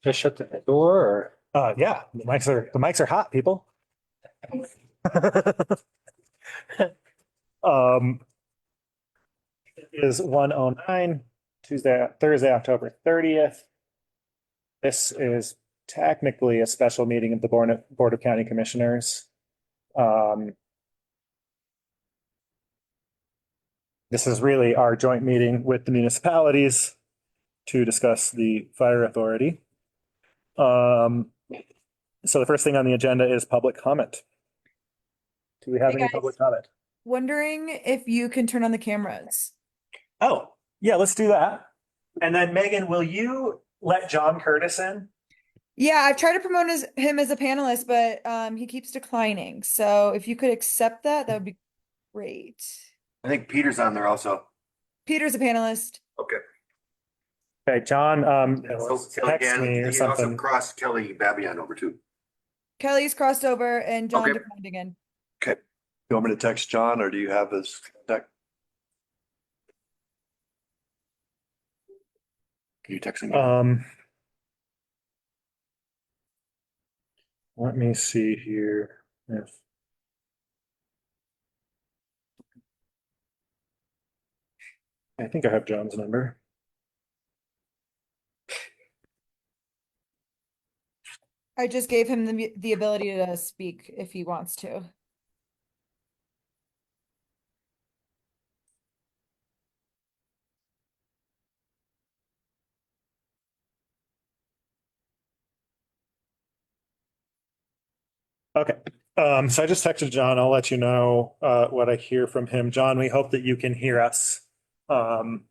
Just shut the door Yeah, the mics are hot, people. It is 1:09, Thursday, October 30th. This is technically a special meeting of the Board of County Commissioners. This is really our joint meeting with the municipalities to discuss the fire authority. So the first thing on the agenda is public comment. Do we have Hey, any guys. public comment? Wondering if you can turn on the cameras. Oh, yeah, let's do that. And then Megan, will you let John Curtis in? Yeah, I've tried to promote him as a panelist, but he keeps declining. So if you could accept that, that would be great. I think Peter's on there also. Peter's a panelist. Okay. Okay, John, So text again, me or he also something. crossed Kelly Babian over too. Kelly's crossed over and John Okay. declined again. You want me to text John or do you have his contact? Can you text him? Let me see here. If I think I have John's number. I just gave him the ability to speak if he wants to. Okay. So I just texted John. I'll let you know what I hear from him. John, we hope that you can hear us. I'm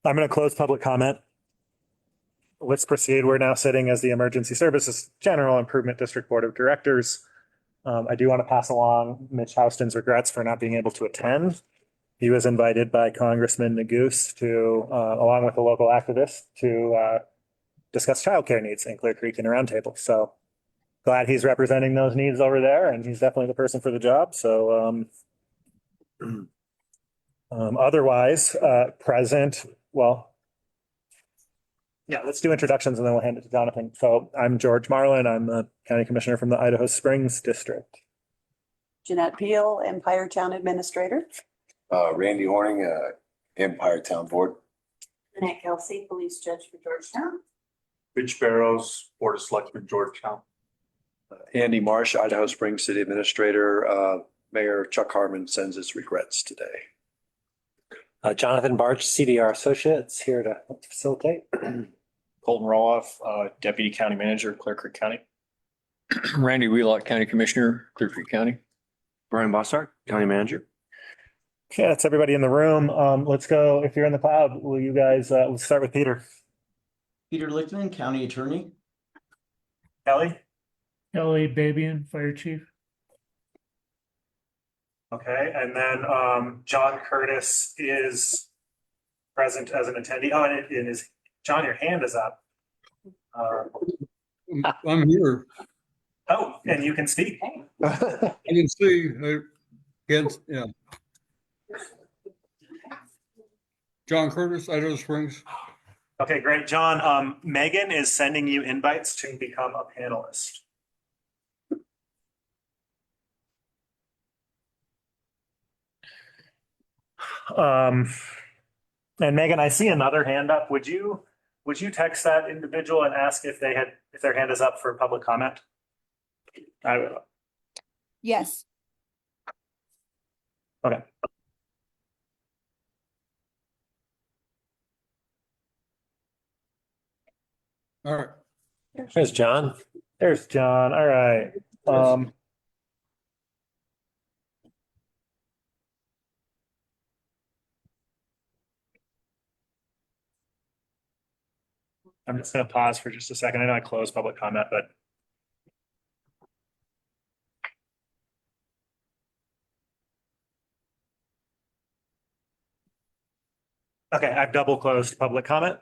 going to close public comment. Let's proceed. We're now sitting as the Emergency Services General Improvement District Board of Directors. I do want to pass along Mitch Houston's regrets for not being able to attend. He was invited by Congressman Nagoose to, along with a local activist, to discuss childcare needs in Clear Creek in a roundtable. So glad he's representing those needs over there, and he's definitely the person for the job. So otherwise, present, well, yeah, let's do introductions and then we'll hand it to Jonathan. So I'm George Marlin. I'm a county commissioner from the Idaho Springs district. Jeanette Peel, Empire Town Administrator. Randy Horning, Empire Town Board. Annette Kelsey, Police Judge for Georgetown. Rich Barrows, Board of Selectmen, Georgetown. Andy Marsh, Idaho Springs City Administrator. Mayor Chuck Harmon sends his regrets today. Jonathan Barch, CDR Associates, here to help facilitate. Colton Roloff, Deputy County Manager, Clear Creek County. Randy Wheelock, County Commissioner, Clear Creek County. Brian Bossart, County Manager. Okay, that's everybody in the room. Let's go. If you're in the cloud, will you guys, we'll start with Peter. Peter Lichtman, County Attorney. Kelly? Kelly Babian, Fire Chief. Okay, and then John Curtis is present as an attendee. Oh, and it is, John, your hand is up. I'm here. Oh, and you can speak. I can see against, yeah. John Curtis, Idaho Springs. Okay, great. John, Megan is sending you invites to become a panelist. And Megan, I see another hand up. Would you text that individual and ask if their hand is up for public comment? I will. Yes. Okay. All right. There's John. There's John. All right. I'm just going to pause for just a second. I know I closed public comment, but. Okay, I've double closed public comment.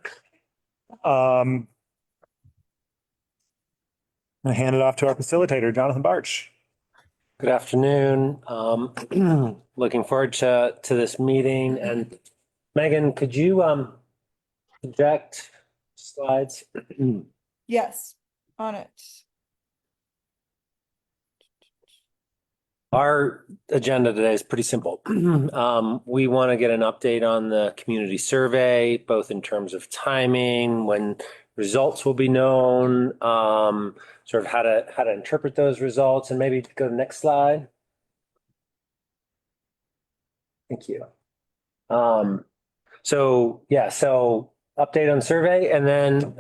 I hand it off to our facilitator, Jonathan Barch. Good afternoon. Looking forward to this meeting. And Megan, could you project slides? Yes, on it. Our agenda today is pretty simple. We want to get an update on the community survey, both in terms of timing, when results will be known, sort of how to interpret those results, and maybe go to the next slide. Thank you. So update on survey, and then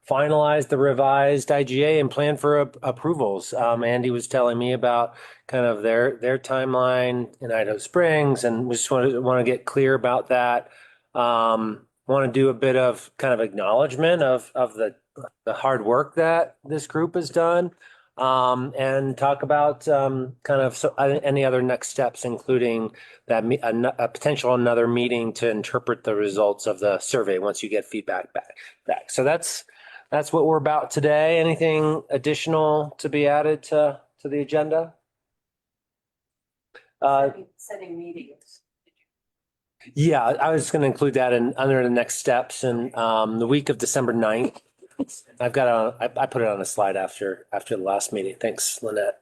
finalize the revised IGA and plan for approvals. Andy was telling me about kind of their timeline in Idaho Springs, and we just want to get clear about that. Want to do a bit of kind of acknowledgement of the hard work that this group has done. And talk about any other next steps, including that a potential another meeting to interpret the results of the survey once you get feedback back. So that's what we're about today. Anything additional to be added to the agenda? Setting meetings. Yeah, I was going to include that under the next steps, and the week of December 9th. I put it on a slide after the last meeting. Thanks, Lynette.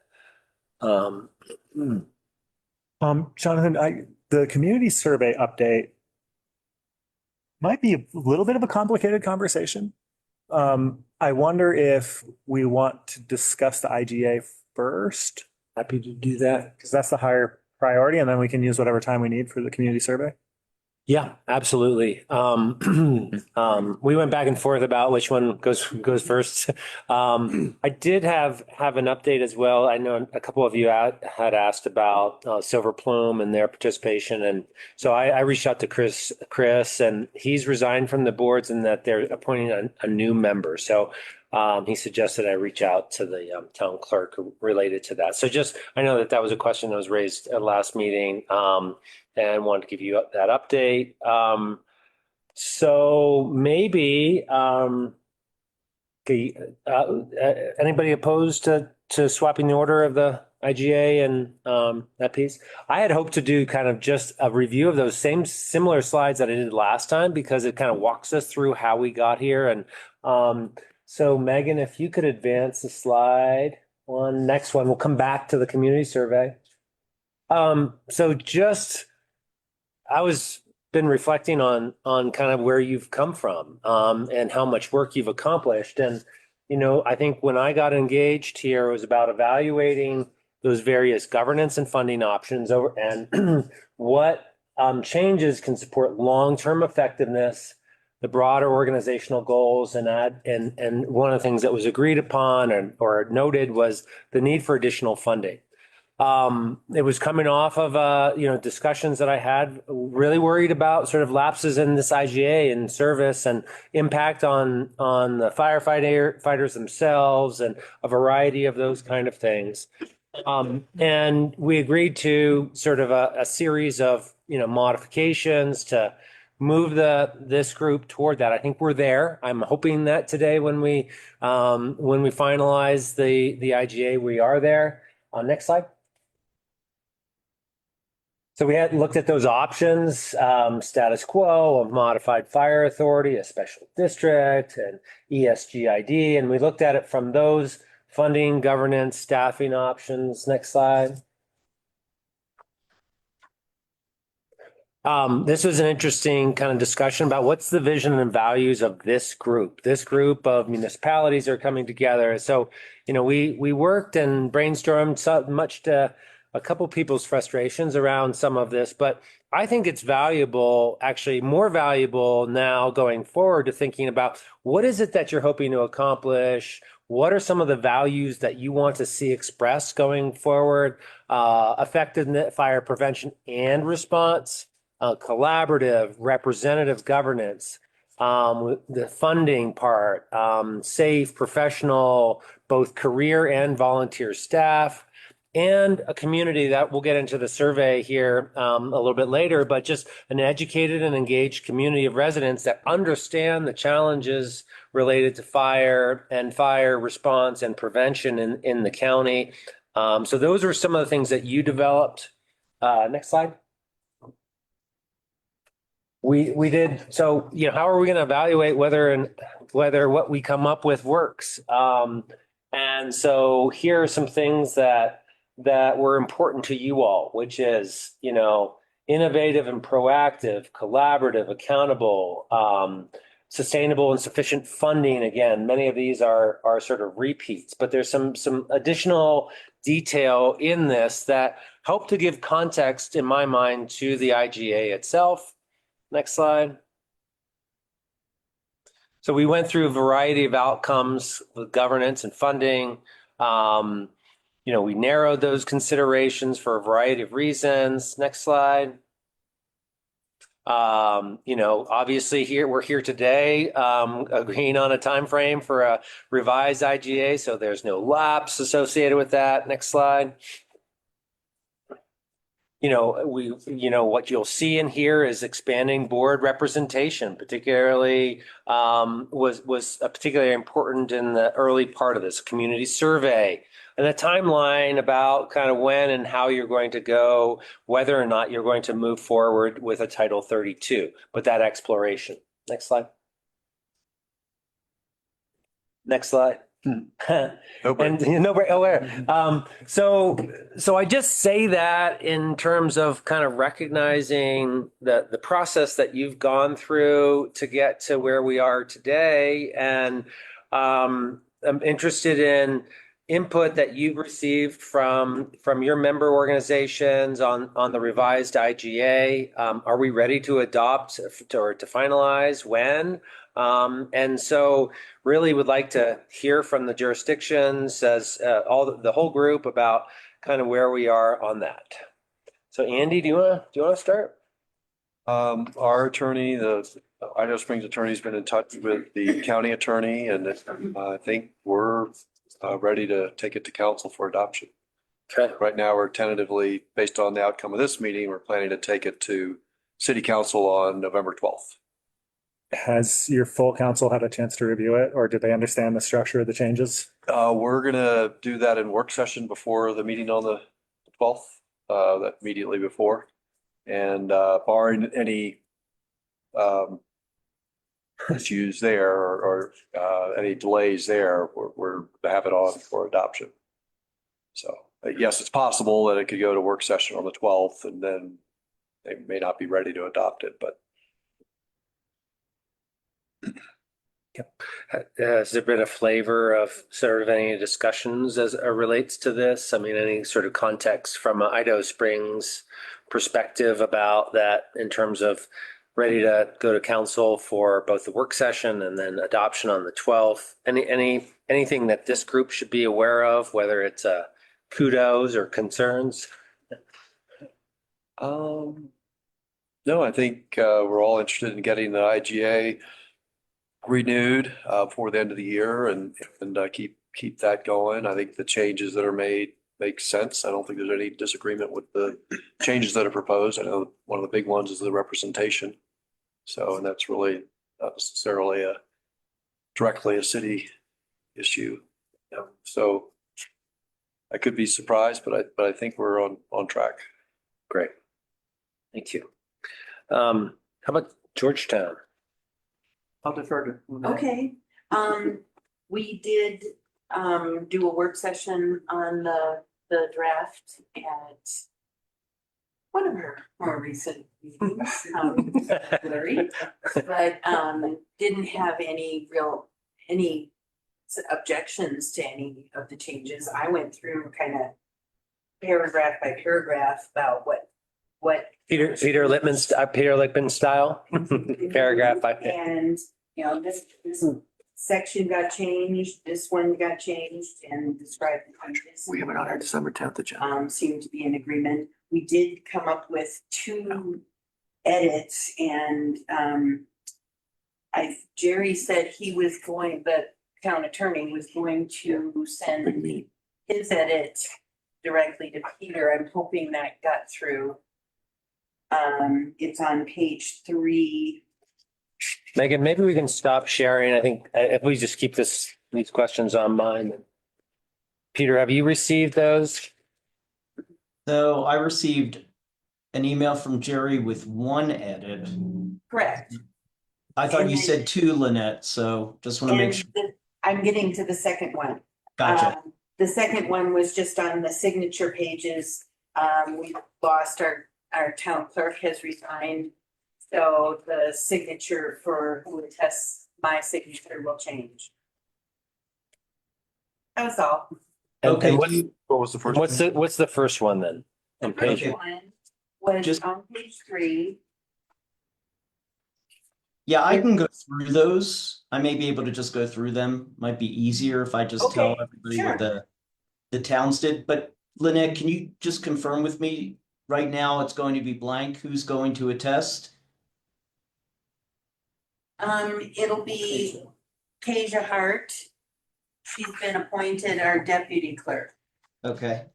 Jonathan, the community survey update might be a little bit of a complicated conversation. I wonder if we want to discuss the IGA first, Happy to do that. because that's the higher priority, and then we can use whatever time we need for the community survey. Yeah, absolutely. We went back and forth about which one goes first. I did have an update as well. I know a couple of you had asked about Silver Plume and their participation, and so I reached out to Chris, and he's resigned from the boards, and that they're appointing a new member. So he suggested I reach out to the town clerk related to that. So I know that was a question that was raised at last meeting. And wanted to give you that update. So maybe anybody opposed to swapping the order of the IGA and that piece? I had hoped to do kind of just a review of those similar slides that I did last time, because it kind of walks us through how we got here. And so Megan, if you could advance the slide one, next one, we'll come back to the community survey. I was been reflecting on kind of where you've come from, and how much work you've accomplished. And, I think when I got engaged here, it was about evaluating those various governance and funding options and what changes can support long-term effectiveness, the broader organizational goals, and one of the things that was agreed upon or noted was the need for additional funding. It was coming off of, discussions that I had, really worried about sort of lapses in this IGA and service and impact on the firefighters themselves and a variety of those kind of things. And we agreed to sort of a series of, modifications to move this group toward that. I think we're there. I'm hoping that today when we finalize the IGA, we are there. Next slide. So we had looked at those options, status quo, of modified fire authority, a special district, and ESGID, and we looked at it from those funding, governance, staffing options. Next slide. This was an interesting kind of discussion about what's the vision and values of this group. This group of municipalities are coming together. So, we worked and brainstormed so much to a couple people's frustrations around some of this, but I think it's valuable, actually more valuable now going forward, to thinking about what is it that you're hoping to accomplish? What are some of the values that you want to see expressed going forward? Effective fire prevention and response, collaborative, representative governance, the funding part, safe, professional, both career and volunteer staff, and a community that we'll get into the survey here a little bit later, but just an educated and engaged community of residents that understand the challenges related to fire and fire response and prevention in the county. So those are some of the things that you developed. Next slide. We did, so, how are we gonna evaluate whether what we come up with works? And so here are some things that were important to you all, which is, innovative and proactive, collaborative, accountable, sustainable and sufficient funding. Again, many of these are sort of repeats, but there's some additional detail in this that help to give context, in my mind, to the IGA itself. Next slide. So we went through a variety of outcomes with governance and funding. We narrowed those considerations for a variety of reasons. Next slide. Obviously we're here today, agreeing on a time frame for a revised IGA, so there's no lapse associated with that. Next slide. What you'll see in here is expanding board representation, particularly was particularly important in the early part of this community survey, and a timeline about kind of when and how you're going to go, whether or not you're going to move forward with a Title 32, but that exploration. Next slide. Next slide. And so I just say that in terms of kind of recognizing the process that you've gone through to get to where we are today, and I'm interested in input that you've received from your member organizations on the revised IGA. Are we ready to adopt or to finalize when? And so really would like to hear from the jurisdictions as the whole group about kind of where we are on that. So Andy, do you want to start? Our attorney, the Idaho Springs attorney, has been in touch with the county attorney, and I think we're ready to take it to council for adoption. Okay. Right now, we're tentatively, based on the outcome of this meeting, we're planning to take it to city council on November 12th. Has your full council had a chance to review it, or did they understand the structure of the changes? We're gonna do that in work session before the meeting on the 12th, that immediately before. And barring any issues there or any delays there, we're to have it on for adoption. So yes, it's possible that it could go to work session on the 12th, and then they may not be ready to adopt it, but Has there been a flavor of sort of any discussions as it relates to this? I mean, any sort of context from an Idaho Springs perspective about that in terms of ready to go to council for both the work session and then adoption on the 12th? Anything that this group should be aware of, whether it's kudos or concerns? no, I think we're all interested in getting the IGA renewed before the end of the year and keep that going. I think the changes that are made make sense. I don't think there's any disagreement with the changes that are proposed. I know one of the big ones is the representation. So, and that's really not necessarily directly a city issue. So I could be surprised, but I think we're on track. Great. Thank you. How about Georgetown? I'll defer to. Okay, we did do a work session on the draft at one of our more recent meetings, Larry, but didn't have any objections to any of the changes. I went through kind of paragraph by paragraph about what Peter Lippman style, paragraph by. And, this section got changed, this one got changed and described the changes. We have it on our December 10th agenda. Seemed to be in agreement. We did come up with 2 edits, and Jerry said the town attorney was going to send his edit directly to Peter. I'm hoping that got through. It's on page 3. Megan, maybe we can stop sharing. I think if we just keep these questions on mind. Peter, have you received those? So I received an email from Jerry with one edit Correct. I thought And you then- said two, Lynette, so just want to make sure. I'm getting to the second one. Gotcha. The second one was just on the signature pages. We lost our town clerk has resigned. So the signature for who attests my signature will change. That was all. Okay. And What was the first? what's the first one then? The On first page, one was Just- on page 3. Yeah, I can go through those. I may be able to just go through them. Might be easier if I just tell Okay, everybody sure. what the towns did. But Lynette, can you just confirm with me right now it's going to be blank? Who's going to attest? It'll be Tasia Hart. She's been appointed our deputy clerk. Okay.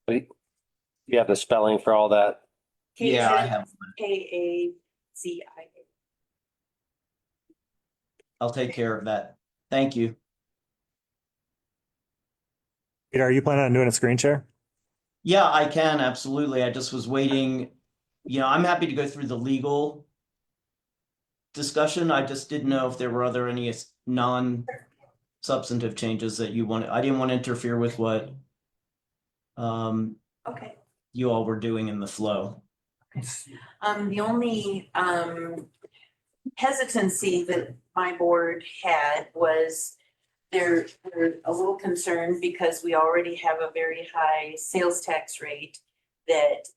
you have the spelling for all that? Yeah, I Tasia, have. Kaazia. I'll take care of that. Thank you. Peter, are you planning on doing a screen share? Yeah, I can, absolutely. I just was waiting. I'm happy to go through the legal discussion. I just didn't know if there were any non-substantive changes that you wanted. I didn't want to interfere with what Okay. you all were doing in the flow. The only hesitancy that my board had was they're a little concerned because we already have a very high sales tax rate that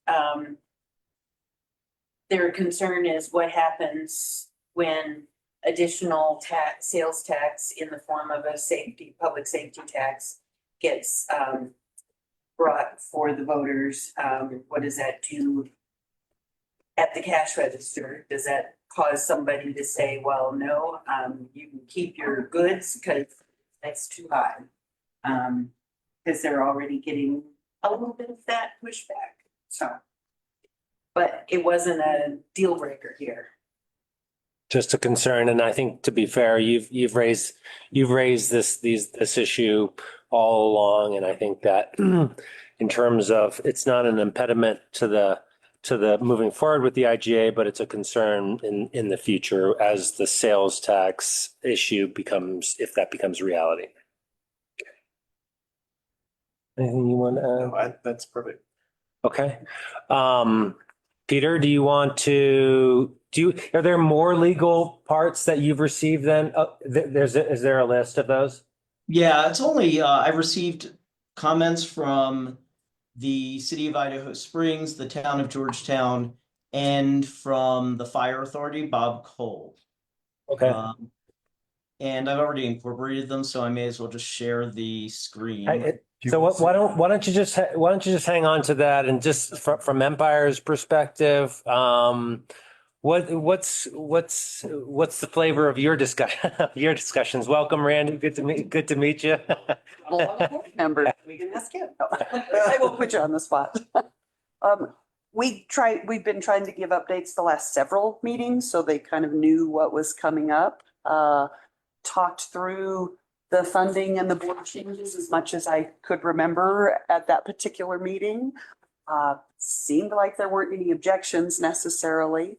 their concern is what happens when additional sales tax in the form of a public safety tax gets brought for the voters. What does that do at the cash register? Does that cause somebody to say, well, no, you can keep your goods because that's too high? Because they're already getting a little bit of that pushback, so. But it wasn't a deal breaker here. Just a concern, and I think to be fair, you've raised this issue all along, and I think that in terms of it's not an impediment to the moving forward with the IGA, but it's a concern in the future as the sales tax issue if that becomes reality. Anything you want to add? That's perfect. Okay. Peter, do you want to are there more legal parts that you've received then? Is there a list of those? Yeah, it's only, I received comments from the city of Idaho Springs, the town of Georgetown, and from the fire authority, Bob Cole. Okay. And I've already incorporated them, so I may as well just share the screen. So why don't you just hang on to that, and just from Empire's perspective, what's the flavor of your discussions? Welcome, Randy. Good to meet you. Member, we can ask him. I will put you on the spot. We've been trying to give updates the last several meetings, so they kind of knew what was coming up. Talked through the funding and the board changes as much as I could remember at that particular meeting. Seemed like there weren't any objections necessarily.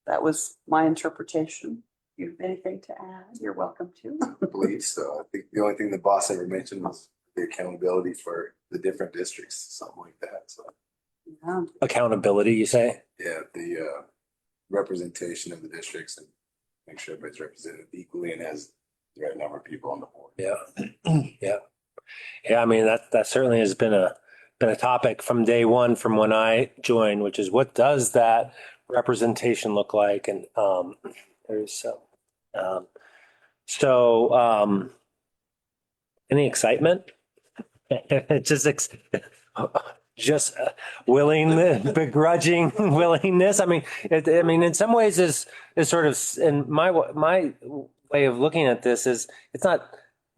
That was my interpretation. You have anything to add? You're welcome to. I believe so. I think the only thing the boss ever mentioned was the accountability for the different districts, something like that. So, Yeah. Accountability, you say? yeah, the representation of the districts and make sure everybody's represented equally and has the right number of people on the board. Yeah. I mean, that certainly has been a topic from day one, from when I joined, which is what does that representation look like? And any excitement? Just begrudging willingness. I mean, in some ways is sort of, in my way of looking at this is, it's not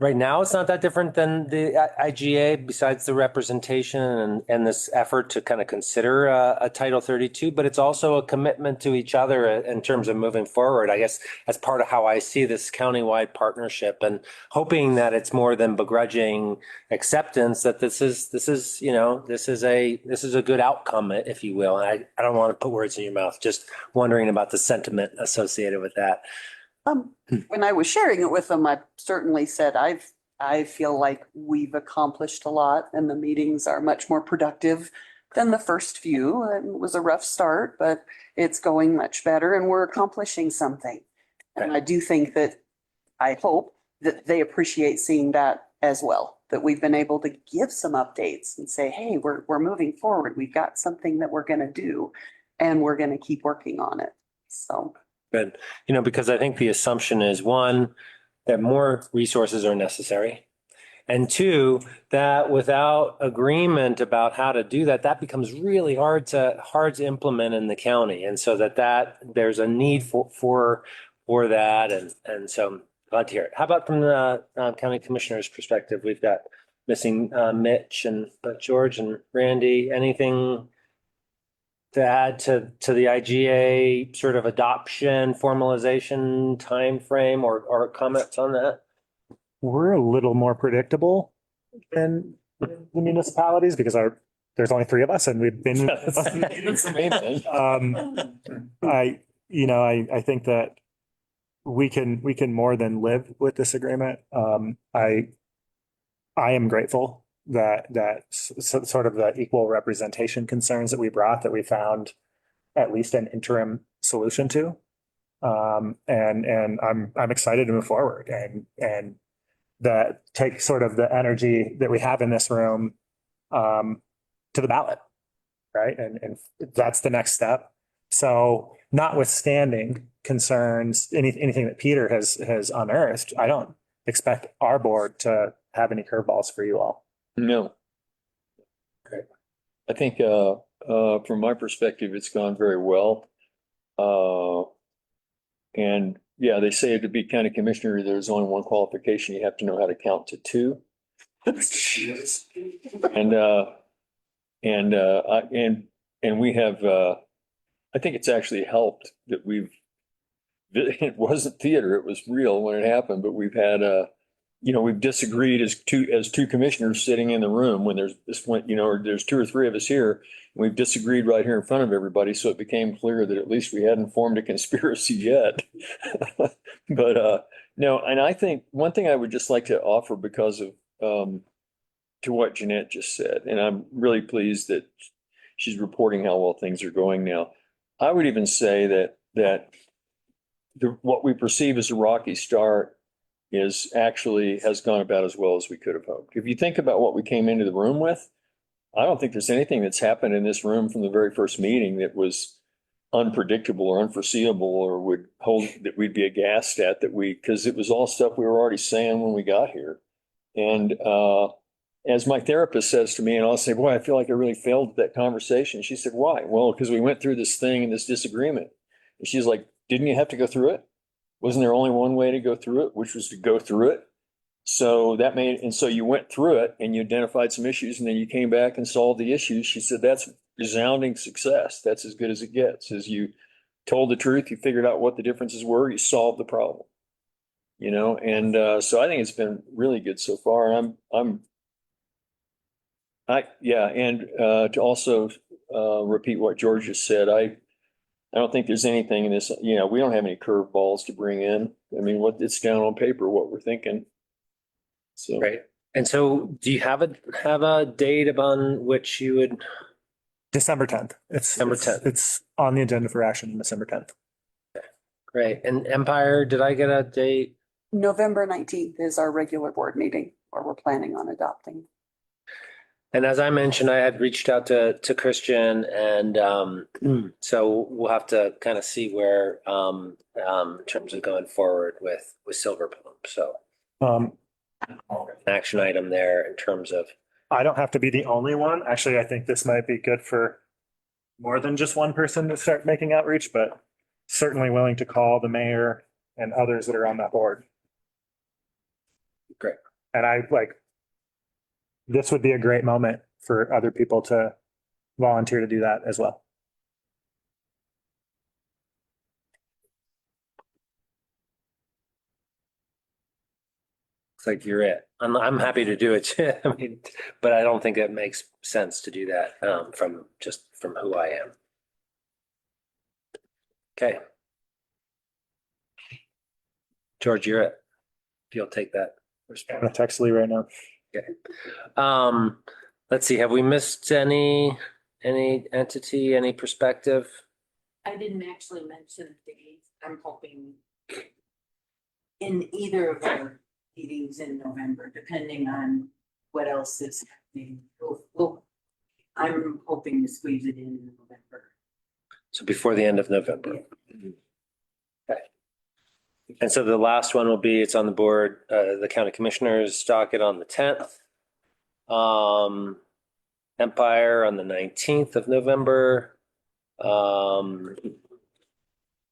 Right now, it's not that different than the IGA, besides the representation and this effort to kind of consider a Title 32, but it's also a commitment to each other in terms of moving forward. I guess that's part of how I see this countywide partnership, and hoping that it's more than begrudging acceptance, that this is a good outcome, if you will. And I don't want to put words in your mouth, just wondering about the sentiment associated with that. When I was sharing it with them, I certainly said, I feel like we've accomplished a lot and the meetings are much more productive than the first few. It was a rough start, but it's going much better and we're accomplishing something. And I do think that, I hope that they appreciate seeing that as well, that we've been able to give some updates and say, hey, we're moving forward. We've got something that we're going to do and we're going to keep working on it. So. Good. Because I think the assumption is, one, that more resources are necessary. And two, that without agreement about how to do that, that becomes really hard to implement in the county. And so that there's a need for that. And so glad to hear it. How about from the county commissioner's perspective? We've got missing Mitch and George and Randy. Anything to add to the IGA sort of adoption, formalization timeframe, or comments on that? We're a little more predictable than the municipalities because there's only three of us and we've been. That's the main thing. I think that we can more than live with this agreement. I am grateful that sort of the equal representation concerns that we brought, that we found at least an interim solution to. And I'm excited to move forward and that take sort of the energy that we have in this room to the ballot, right? And that's the next step. So notwithstanding concerns, anything that Peter has unearthed, I don't expect our board to have any curveballs for you all. No. Okay. I think from my perspective, it's gone very well. And yeah, they say to be county commissioner, there's only one qualification. You have to know how to count to two. And we have, I think it's actually helped that it wasn't theater, it was real when it happened, but we've had we've disagreed as two commissioners sitting in the room when there's there's two or three of us here. And we've disagreed right here in front of everybody. So it became clear that at least we hadn't formed a conspiracy yet. But no, and I think one thing I would just like to offer because of to what Jeanette just said, and I'm really pleased that she's reporting how well things are going now. I would even say that what we perceive as a rocky start has gone about as well as we could have hoped. If you think about what we came into the room with, I don't think there's anything that's happened in this room from the very first meeting that was unpredictable or unforeseeable or would hold that we'd be aghast at because it was all stuff we were already saying when we got here. And as my therapist says to me, and I'll say, boy, I feel like I really failed that conversation. She said, why? Well, because we went through this thing and this disagreement. And she's like, didn't you have to go through it? Wasn't there only one way to go through it, which was to go through it? So so you went through it and you identified some issues and then you came back and solved the issues. She said, that's resounding success. That's as good as it gets. As you told the truth, you figured out what the differences were, you solved the problem, and so I think it's been really good so far. And to also repeat what George just said, I don't think there's anything in this, we don't have any curveballs to bring in. I mean, it's down on paper, what we're thinking. So. Right. And so do you have a date upon which you would? December 10th. December 10th. It's on the agenda for action, December 10th. Okay. Great. And Empire, did I get a date? November 19th is our regular board meeting where we're planning on adopting. And as I mentioned, I had reached out to Christian, and so we'll have to kind of see where in terms of going forward with Silver Plum. So an action item there in terms of. I don't have to be the only one. Actually, I think this might be good for more than just one person to start making outreach, but certainly willing to call the mayor and others that are on that board. Great. And I like, this would be a great moment for other people to volunteer to do that as well. Looks like you're it. I'm happy to do it too. I mean, but I don't think it makes sense to do that from who I am. Okay. George, you're it. If you'll take that I'm response. gonna text Lee right now. Let's see, have we missed any entity, any perspective? I didn't actually mention dates. I'm hoping in either of our meetings in November, depending on what else is happening. I'm hoping to squeeze it in November. So before the end of November. Okay. And so the last one will be, it's on the board, the county commissioners docket on the 10th. Empire on the 19th of November.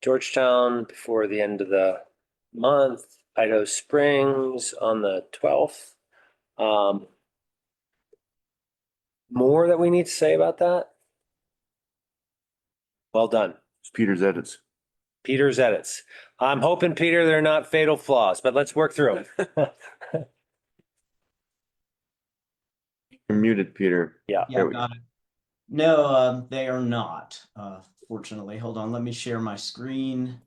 Georgetown before the end of the month. Idaho Springs on the 12th. More that we need to say about that? Well done. It's Peter's edits. Peter's edits. I'm hoping, Peter, they're not fatal flaws, but let's work through them. You're muted, Peter. Yeah, There we got it. No, they are not, fortunately. Hold on, let me share my screen.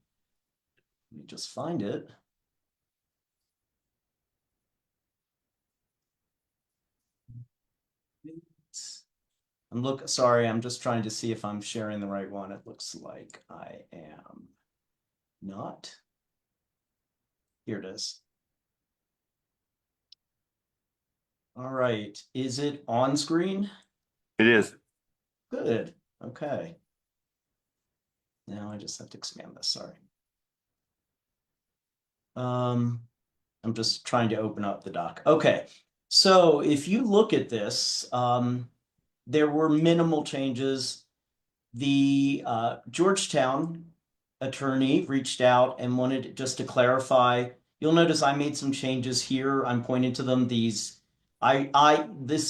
Let me just find it. Sorry, I'm just trying to see if I'm sharing the right one. It looks like I am not. Here it is. All right, is it on screen? It is. Good, okay. Now I just have to expand this, sorry. I'm just trying to open up the doc. Okay, so if you look at this, there were minimal changes. The Georgetown attorney reached out and wanted just to clarify. You'll notice I made some changes here. I'm pointing to them. This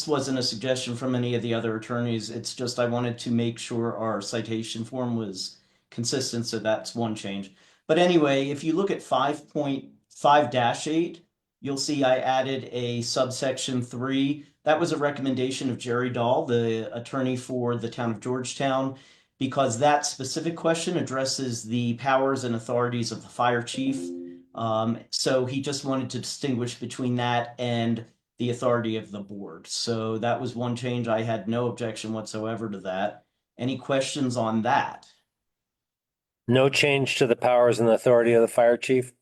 wasn't a suggestion from any of the other attorneys. It's just I wanted to make sure our citation form was consistent, so that's one change. But anyway, if you look at 5.5-8, you'll see I added a subsection 3. That was a recommendation of Jerry Dahl, the attorney for the town of Georgetown, because that specific question addresses the powers and authorities of the fire chief. So he just wanted to distinguish between that and the authority of the board. So that was one change. I had no objection whatsoever to that. Any questions on that? No change to the powers and authority of the fire chief?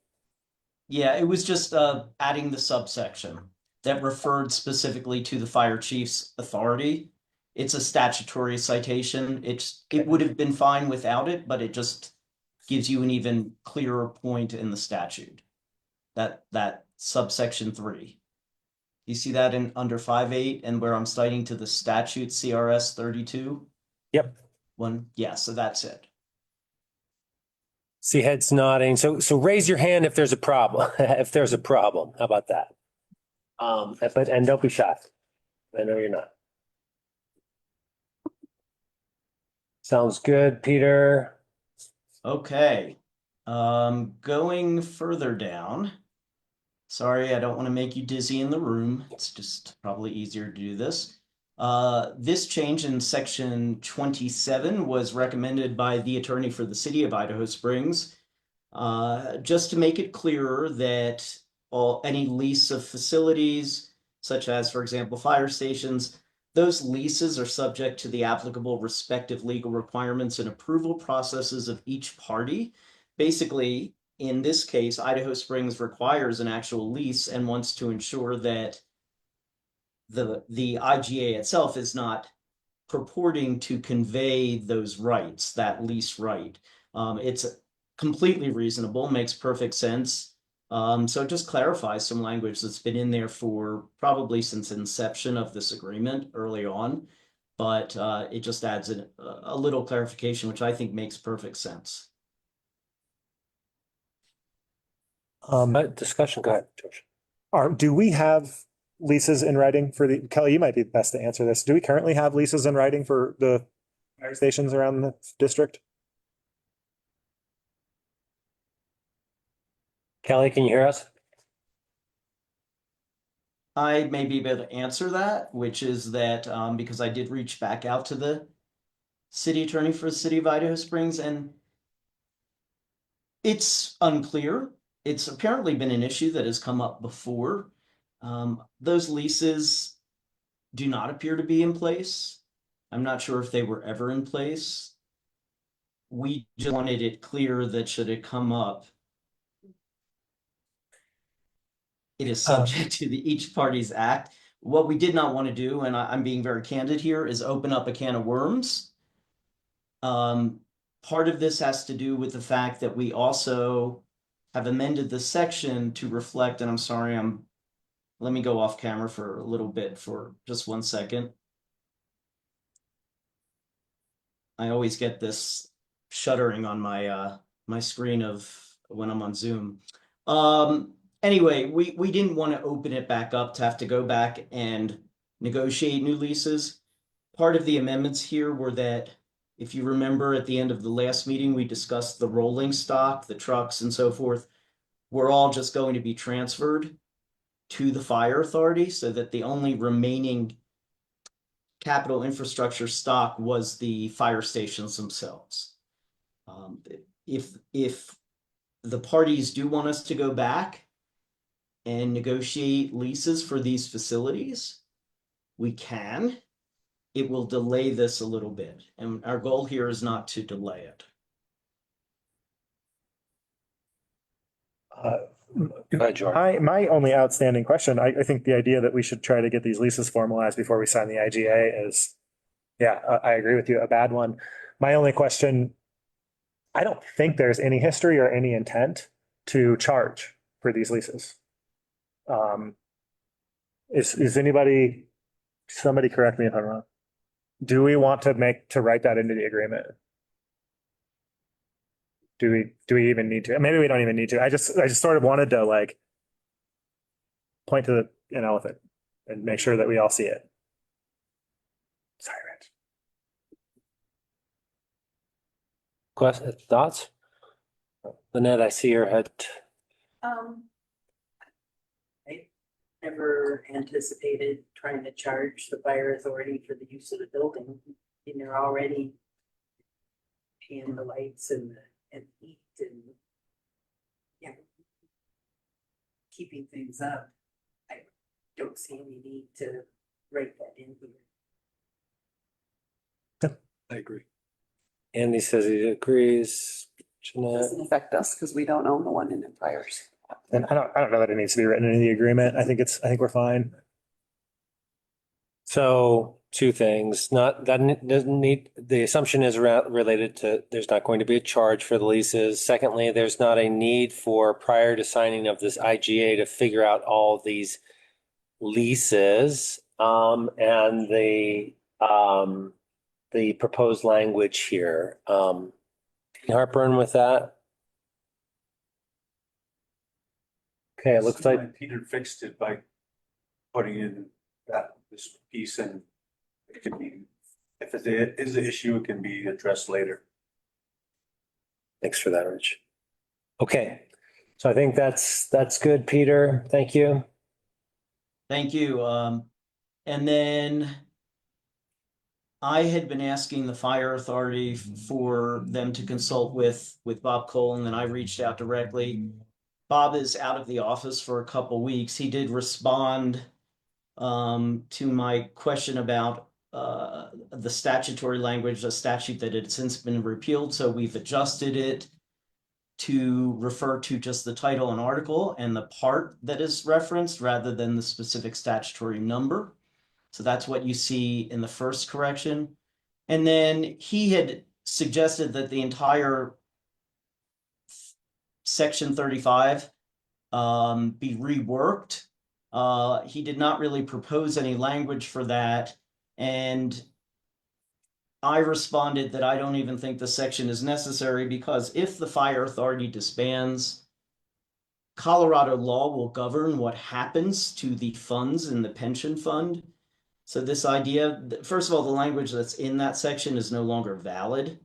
Yeah, it was just adding the subsection that referred specifically to the fire chief's authority. It's a statutory citation. It would have been fine without it, but it just gives you an even clearer point in the statute. That subsection 3. You see that in under 5.8 and where I'm citing to the statute CRS 32? Yep. Yeah, so that's it. See heads nodding. So raise your hand if there's a problem. If there's a problem, how about that? And don't be shy. I know you're not. Sounds good, Peter. Okay. Going further down. Sorry, I don't want to make you dizzy in the room. It's just probably easier to do this. This change in section 27 was recommended by the attorney for the city of Idaho Springs, just to make it clearer that any lease of facilities, such as, for example, fire stations, those leases are subject to the applicable respective legal requirements and approval processes of each party. Basically, in this case, Idaho Springs requires an actual lease and wants to ensure that the IGA itself is not purporting to convey those rights, that lease right. It's completely reasonable, makes perfect sense. So it just clarifies some language that's been in there for probably since inception of this agreement early on, but it just adds a little clarification, which I think makes perfect sense. Discussion, go ahead, George. Do we have leases in writing for the, Kelly, you might be best to answer this. Do we currently have leases in writing for the fire stations around the district? Kelly, can you hear us? I may be able to answer that, which is that because I did reach back out to the city attorney for the city of Idaho Springs, and it's unclear. It's apparently been an issue that has come up before. Those leases do not appear to be in place. I'm not sure if they were ever in place. We just wanted it clear that should it come up, it is subject to the each party's act. What we did not want to do, and I'm being very candid here, is open up a can of worms. Part of this has to do with the fact that we also have amended the section to reflect, and I'm sorry, let me go off camera for a little bit for just 1 second. I always get this shuddering on my screen of when I'm on Zoom. Anyway, we didn't want to open it back up to have to go back and negotiate new leases. Part of the amendments here were that, if you remember at the end of the last meeting, we discussed the rolling stock, the trucks and so forth. We're all just going to be transferred to the fire authority so that the only remaining capital infrastructure stock was the fire stations themselves. If the parties do want us to go back and negotiate leases for these facilities, we can. It will delay this a little bit, and our goal here is not to delay it. Go ahead, George. My only outstanding question, I think the idea that we should try to get these leases formalized before we sign the IGA is, yeah, I agree with you, a bad one. My only question, I don't think there's any history or any intent to charge for these leases. Is anybody, somebody correct me if I'm wrong. Do we want to write that into the agreement? Do we even need to? Maybe we don't even need to. I just sort of wanted to like point to an elephant and make sure that we all see it. Sorry, Rich. Questions, thoughts? Lynette, I see your head. I never anticipated trying to charge the fire authority for the use of the building. And they're already paying the lights and heat and, yeah, keeping things up. I don't see any need to write that in here. I agree. Andy says he agrees. Jeanette, Doesn't affect us because we don't own the one in Empires. And I don't know that it needs to be written into the agreement. I think we're fine. so two things, not, that doesn't need, the assumption is related to, there's not going to be a charge for the leases. Secondly, there's not a need for, prior to signing of this IGA, to figure out all of these leases, and the proposed language here. Any heartburn with that? Okay, it looks like, Peter fixed it by putting in this piece, and it can be, if it is an issue, it can be addressed later. thanks for that, Rich. Okay, so I think that's good, Peter. Thank you. Thank you. And then I had been asking the fire authority for them to consult with Bob Cole, and then I reached out directly. Bob is out of the office for a couple weeks. He did respond to my question about the statutory language, a statute that had since been repealed. So we've adjusted it to refer to just the title and article and the part that is referenced rather than the specific statutory number. So that's what you see in the first correction. And then he had suggested that the entire section 35 be reworked. He did not really propose any language for that. And I responded that I don't even think the section is necessary, because if the fire authority disbands, Colorado law will govern what happens to the funds in the pension fund. So this idea, first of all, the language that's in that section is no longer valid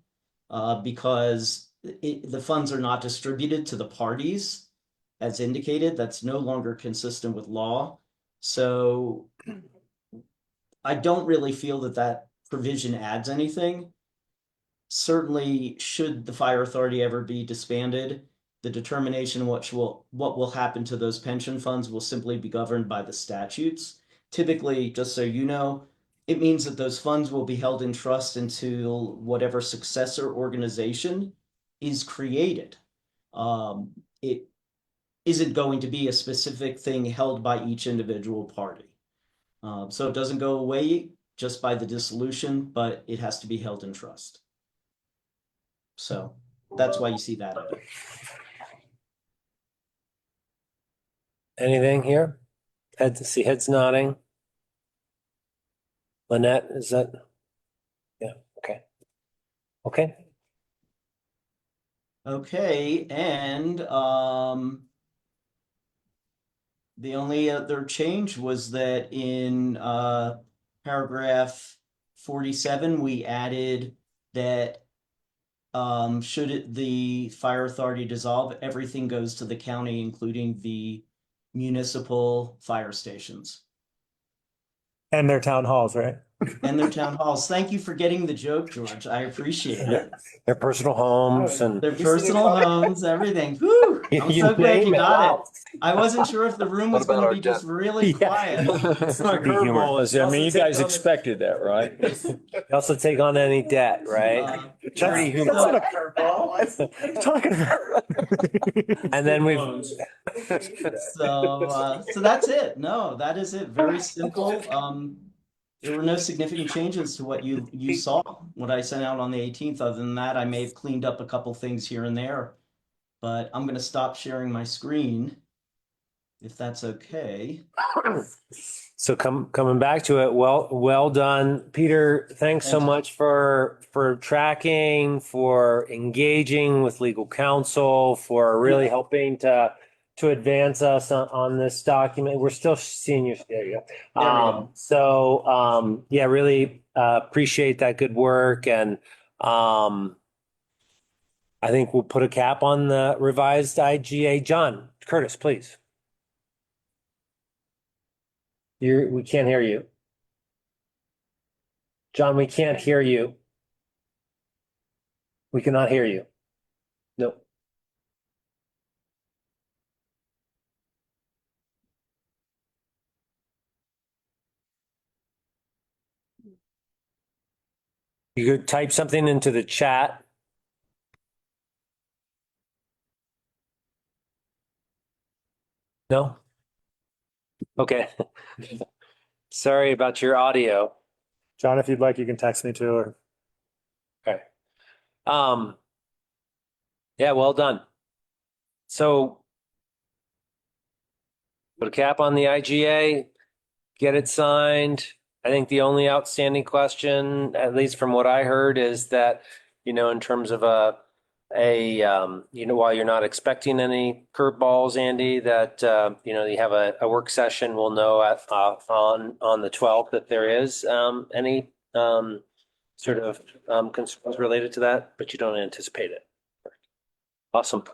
because the funds are not distributed to the parties as indicated. That's no longer consistent with law. So I don't really feel that that provision adds anything. Certainly, should the fire authority ever be disbanded, the determination what will happen to those pension funds will simply be governed by the statutes. Typically, just so you know, it means that those funds will be held in trust until whatever successor organization is created. It isn't going to be a specific thing held by each individual party. So it doesn't go away just by the dissolution, but it has to be held in trust. So that's why you see that in it. Anything here? Heads nodding. Lynette, is that? Yeah, okay. Okay. Okay, and the only other change was that in paragraph 47, we added that should the fire authority dissolve, everything goes to the county, including the municipal fire stations. And their town halls, right? And their town halls. Thank you for getting the joke, George. I appreciate it. Their personal homes and. Their personal homes, everything. Whew, I'm You so glad you name it. got Wow. it. I wasn't sure if the room was What about going to our be just debt? really quiet. It's not The humor curveball. was, I mean, you guys expected that, right? You also take on any debt, right? Charity humor. so- That's what I'm talking about. And then we've, So that's it. No, that is it. Very simple. There were no significant changes to what you saw, what I sent out on the 18th. Other than that, I may have cleaned up a couple things here and there, but I'm going to stop sharing my screen if that's okay. so coming back to it, well done, Peter. Thanks so Thank you. much for tracking, for engaging with legal counsel, for really helping to advance us on this document. We're still seniors. There you go. There we go. Yeah, really appreciate that good work. And I think we'll put a cap on the revised IGA. John Curtis, please. We can't hear you. John, we can't hear you. We cannot hear you. Nope. You could type something into the chat. No? Okay. Sorry about your audio. John, if you'd like, you can text me too. Or Okay. Yeah, well done. So put a cap on the IGA, get it signed. I think the only outstanding question, at least from what I heard, is that, in terms of while you're not expecting any curveballs, Andy, that, you have a work session, we'll know on the 12th if there is any sort of concerns related to that, but you don't anticipate it. Awesome.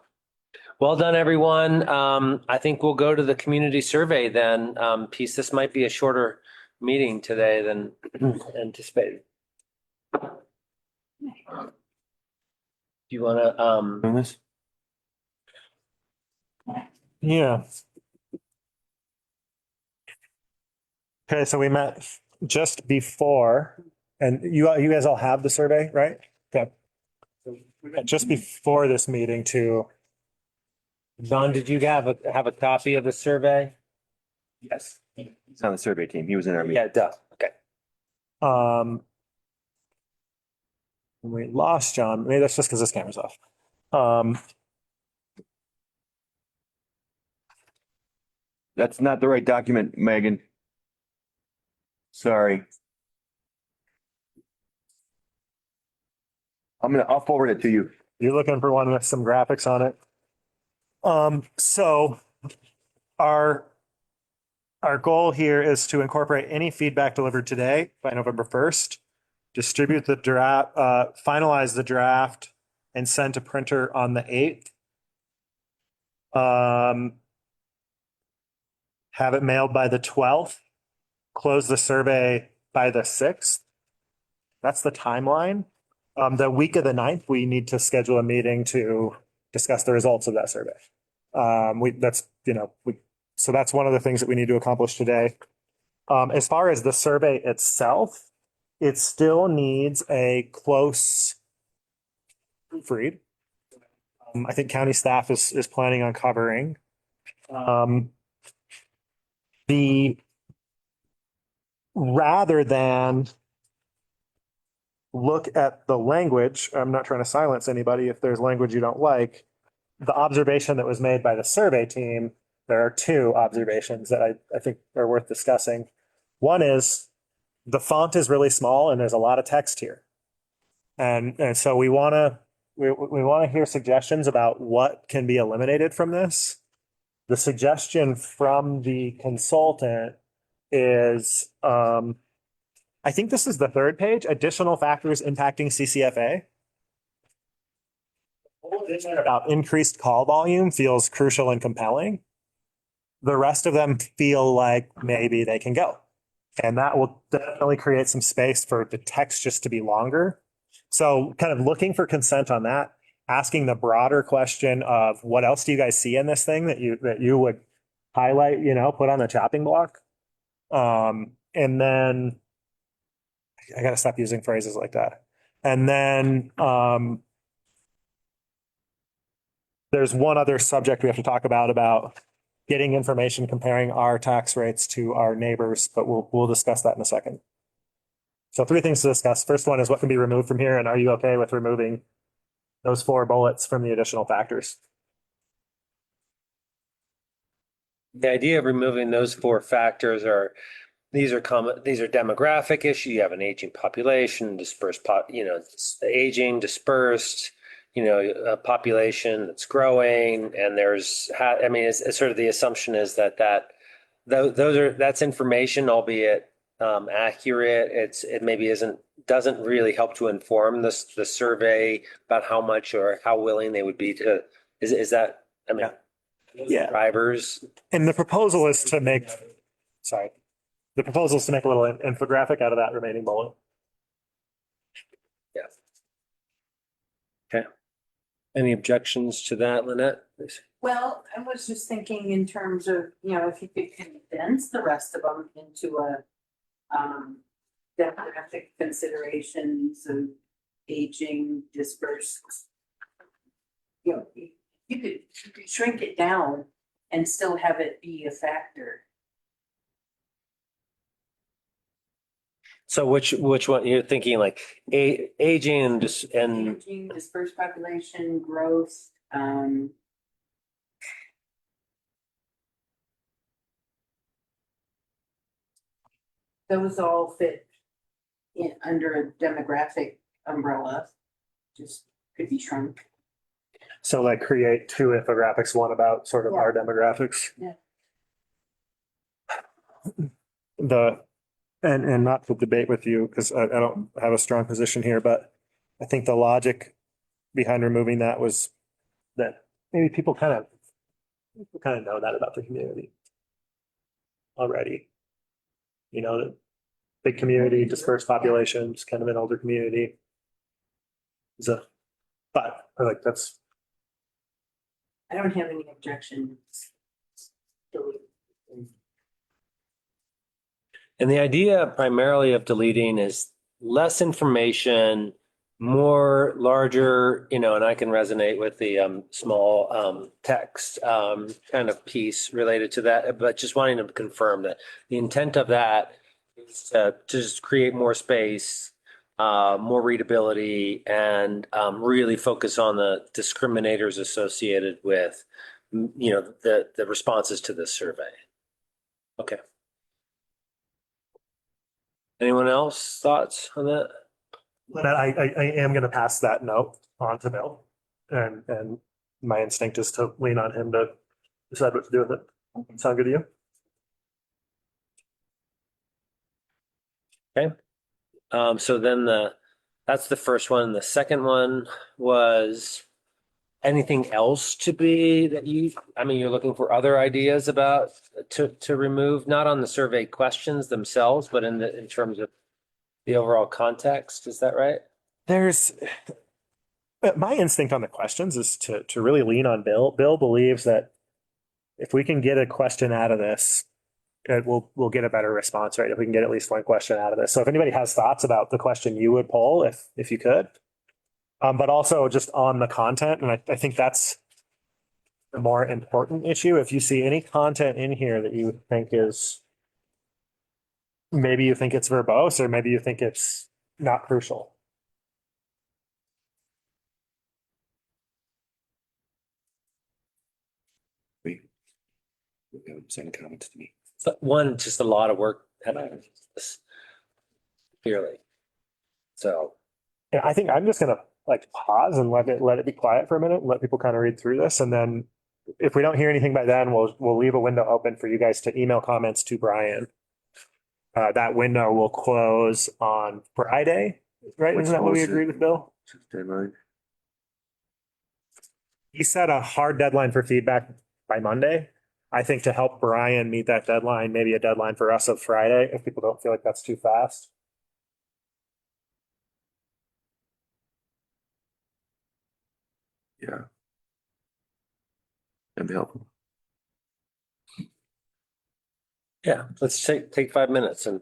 Well done, everyone. I think we'll go to the community survey then. Piece, this might be a shorter meeting today than anticipated. Do you want to, Doing this? yeah. Okay, so we met just before, and you guys all have the survey, right? Okay. So we met just before this meeting to. John, did you have a copy of the survey? Yes. He's on the survey team. He was in our meeting. Yeah, duh. Okay. We lost John. Maybe that's just because this camera's off. That's not the right document, Megan. Sorry. I'll forward it to you. You're looking for one with some graphics on it. So our goal here is to incorporate any feedback delivered today by November 1st, distribute the draft, finalize the draft, and send to printer on the 8th. Have it mailed by the 12th, close the survey by the 6th. That's the timeline. The week of the 9th, we need to schedule a meeting to discuss the results of that survey. So that's one of the things that we need to accomplish today. As far as the survey itself, it still needs a close proofread. I think county staff is planning on covering. Rather than look at the language, I'm not trying to silence anybody if there's language you don't like. The observation that was made by the survey team, there are two observations that I think are worth discussing. One is the font is really small and there's a lot of text here. And so we want to hear suggestions about what can be eliminated from this. The suggestion from the consultant is, I think this is the third page, additional factors impacting CCFA. About increased call volume feels crucial and compelling. The rest of them feel like maybe they can go. And that will definitely create some space for the text just to be longer. So kind of looking for consent on that, asking the broader question of what else do you guys see in this thing that you would highlight, put on the chopping block. And then I got to stop using phrases like that. And then there's one other subject we have to talk about getting information comparing our tax rates to our neighbors, but we'll discuss that in a second. So 3 things to discuss. First one is what can be removed from here, and are you okay with removing those 4 bullets from the additional factors? The idea of removing those 4 factors these are demographic issues. You have an aging population, dispersed aging, dispersed, a population that's growing, and it's sort of the assumption is that's information, albeit accurate. It maybe doesn't really help to inform the survey about how much or how willing they would be to. Is that? Yeah. Drivers. And the proposal is to make. The proposal is to make a little infographic out of that remaining bullet. Yeah. Okay. Any objections to that, Lynette? Well, I was just thinking in terms of, if you could condense the rest of them into a demographic considerations of aging, dispersed. You could shrink it down and still have it be a factor. So which one you're thinking, like aging and Aging, dispersed population, growth, those all fit under a demographic umbrella, just could be shrunk. So like create 2 infographics, one about sort of our demographics. Yeah. And not to debate with you because I don't have a strong position here, but I think the logic behind removing that was that maybe people kind of know that about the community already. The big community, dispersed populations, kind of an older community. But I like that's. I don't have any objections. And the idea primarily of deleting is less information, more larger, and I can resonate with the small text kind of piece related to that, but just wanting to confirm that the intent of that is to just create more space, more readability, and really focus on the discriminators associated with, the responses to this survey. Okay. Anyone else thoughts on that? I am going to pass that note on to Bill, and my instinct is to lean on him to decide what to do with it. Sound good to you? So then that's the first one. The second one was anything else to be that you're looking for other ideas about to remove, not on the survey questions themselves, but in terms of the overall context. Is that right? There's my instinct on the questions is to really lean on Bill. Bill believes that if we can get a question out of this, we'll get a better response rate if we can get at least one question out of this. So if anybody has thoughts about the question you would poll, if you could, but also just on the content, and I think that's the more important issue. If you see any content in here that you think is maybe you think it's verbose or maybe you think it's not crucial. Send comments to me. But one, just a lot of work clearly. So Yeah, I think I'm just gonna like pause and let it be quiet for a minute, and let people kind of read through this, and then if we don't hear anything by then, we'll leave a window open for you guys to email comments to Brian. That window will close on Friday, right? Isn't that what we agreed with Bill? Deadline. He set a hard deadline for feedback by Monday. I think to help Brian meet that deadline, maybe a deadline for us of Friday, if people don't feel like that's too fast. Yeah. That'd be helpful. yeah, let's take 5 minutes and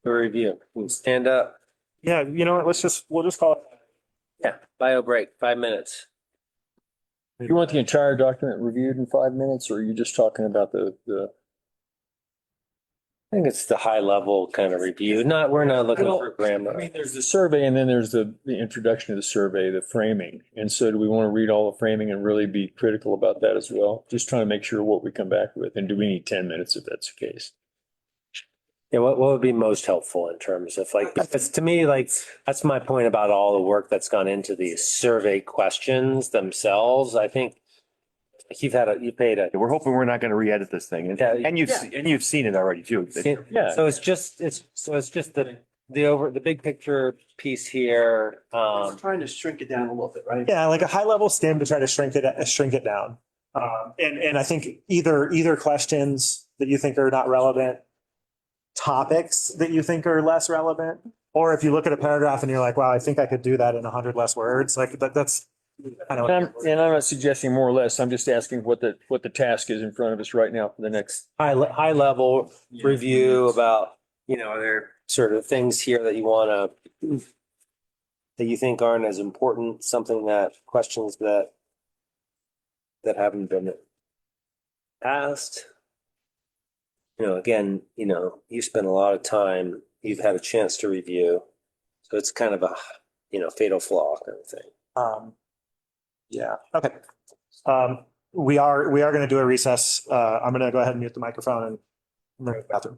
do a review. We can stand up. Yeah, you know what? We'll just call it. Yeah, bio break, 5 minutes. You want the entire document reviewed in 5 minutes, or are you just talking about the? I think it's the high level kind of review. We're not looking for grammar. I mean, there's the survey and then there's the introduction to the survey, the framing. And so do we want to read all the framing and really be critical about that as well? Just trying to make sure what we come back with. And do we need 10 minutes if that's the case? Yeah, what would be most helpful in terms of because to me, that's my point about all the work that's gone into these survey questions themselves. I think you paid a. We're hoping we're not going to re-edit this thing, and you've seen it already too. Yeah. So it's just the big picture piece here. Trying to shrink it down a little bit, right? Yeah, like a high level skim to try to shrink it down. And I think either questions that you think are not relevant, topics that you think are less relevant, or if you look at a paragraph and you're like, wow, I think I could do that in 100 less words. Like that's kind of. And I'm not suggesting more or less. I'm just asking what the task is in front of us right now for the next. High level review about, are there sort of things here that that you think aren't as important, questions that haven't been asked. Again, you spent a lot of time, you've had a chance to review. So it's kind of a, fatal flaw kind of thing. Yeah. Okay. We are going to do a recess. I'm going to go ahead and mute the microphone and I'm going to go to the bathroom.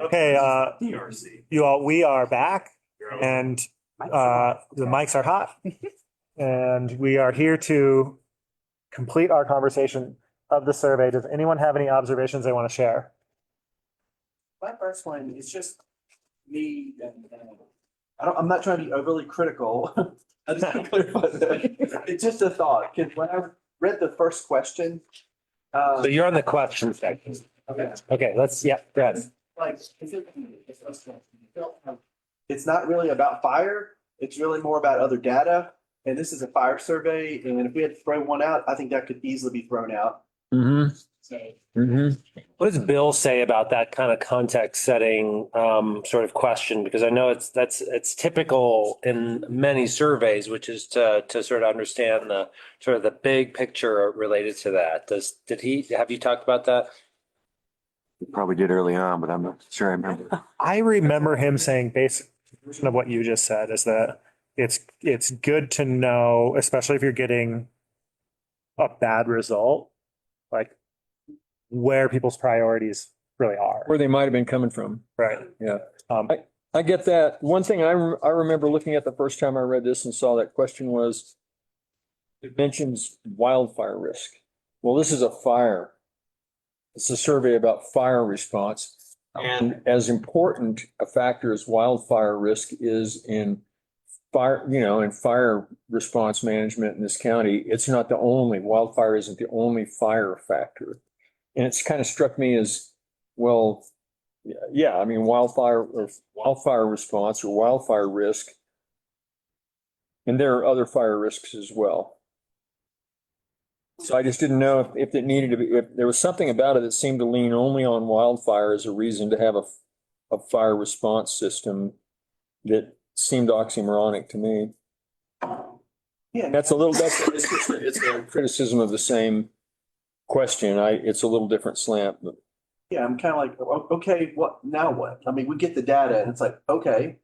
Okay, you all, we are back and the mics are hot. And we are here to complete our conversation of the survey. Does anyone have any observations they want to share? My first one is just me, I'm not trying to be overly critical. I just want to clarify that. It's just a thought, because when I read the first question. So you're on the question section. Okay. Okay, let's, yeah, go ahead. Like, it's not really about fire, it's really more about other data. And this is a fire survey, and if we had to throw one out, I think that could easily be thrown out. Mm-hmm. So. Mm-hmm. What does Bill say about that kind of context setting sort of question? Because I know it's typical in many surveys, which is to sort of understand the sort of the big picture related to that. Have you talked about that? Probably did early on, but I'm not sure I remember. I remember him saying basic version of what you just said is that it's good to know, especially if you're getting a bad result, like where people's priorities really are. Where they might have been coming from. Right. Yeah. Um, I get that. One thing I remember looking at the first time I read this and saw that question was, it mentions wildfire risk. Well, this is a fire. It's a survey about fire response. And as important a factor as wildfire risk is in fire, in fire response management in this county, it's not the only, wildfire isn't the only fire factor. And it's kind of struck me as, well, yeah, I mean, wildfire response or wildfire risk. And there are other fire risks as well. So I just didn't know if it needed to be, if there was something about it that seemed to lean only on wildfire as a reason to have a fire response system that seemed oxymoronic to me. Yeah. It's a criticism of the same question. It's a little different slant, but. Yeah, I'm kind of like, okay, now what? I mean, we get the data and it's like, okay,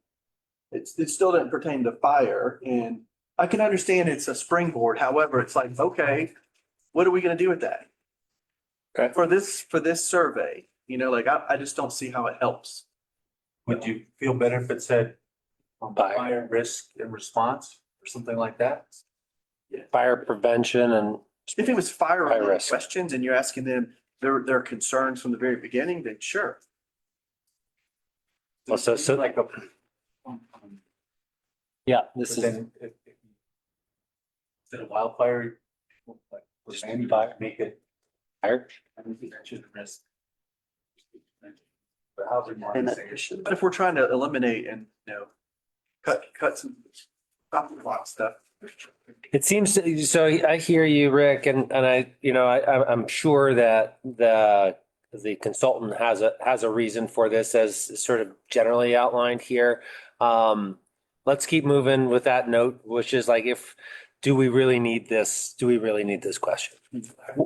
it still doesn't pertain to fire, and I can understand it's a springboard. However, it's like, okay, what are we going to do with that? Okay. For this survey, like I just don't see how it helps. Would you feel better if it said fire risk and response or something like that? Fire prevention and If it was fire risk questions and you're asking them their concerns from the very beginning, then sure. also, so Like yeah, this is instead of wildfire, like prevent fire, make it fire. prevention risk. But how's it more say? But if we're trying to eliminate and, cut some stop the clock stuff. It seems to, so I hear you, Rick, and I'm sure that the consultant has a reason for this as sort of generally outlined here. Let's keep moving with that note, which is like, do we really need this? Do we really need this question?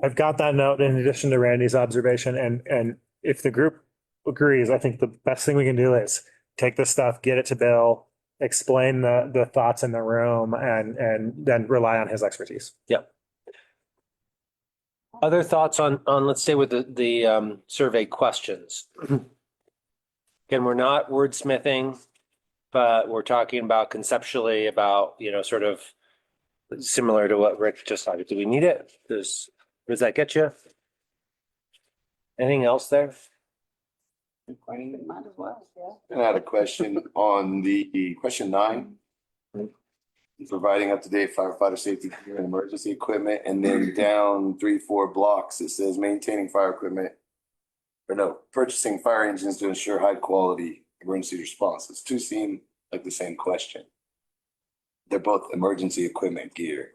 I've got that note in addition to Randy's observation, and if the group agrees, I think the best thing we can do is take this stuff, get it to Bill, explain the thoughts in the room, and then rely on his expertise. Yep. Other thoughts on let's stay with the survey questions. Again, we're not wordsmithing, but we're talking about conceptually about, sort of similar to what Rick just talked. Do we need it? Does that get you? Anything else there? Might as well, yeah. And I had a question on the question 9. Providing up-to-date firefighter safety gear and emergency equipment, and then down 3-4 blocks, it says maintaining fire equipment. Or no, purchasing fire engines to ensure high quality emergency responses. Two seem like the same question. They're both emergency equipment gear.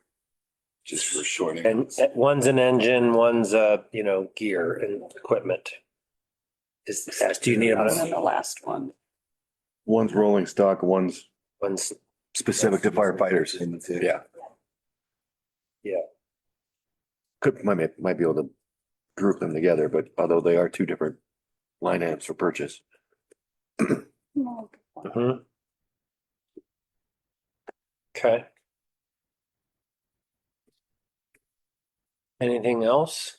Just for shortening. And one's an engine, one's gear and equipment. Do you need And them? then the last one. One's rolling stock, one's One's specific to firefighters. Yeah. Yeah. Might be able to group them together, but although they are two different line items for purchase. Mhm. Okay. Anything else?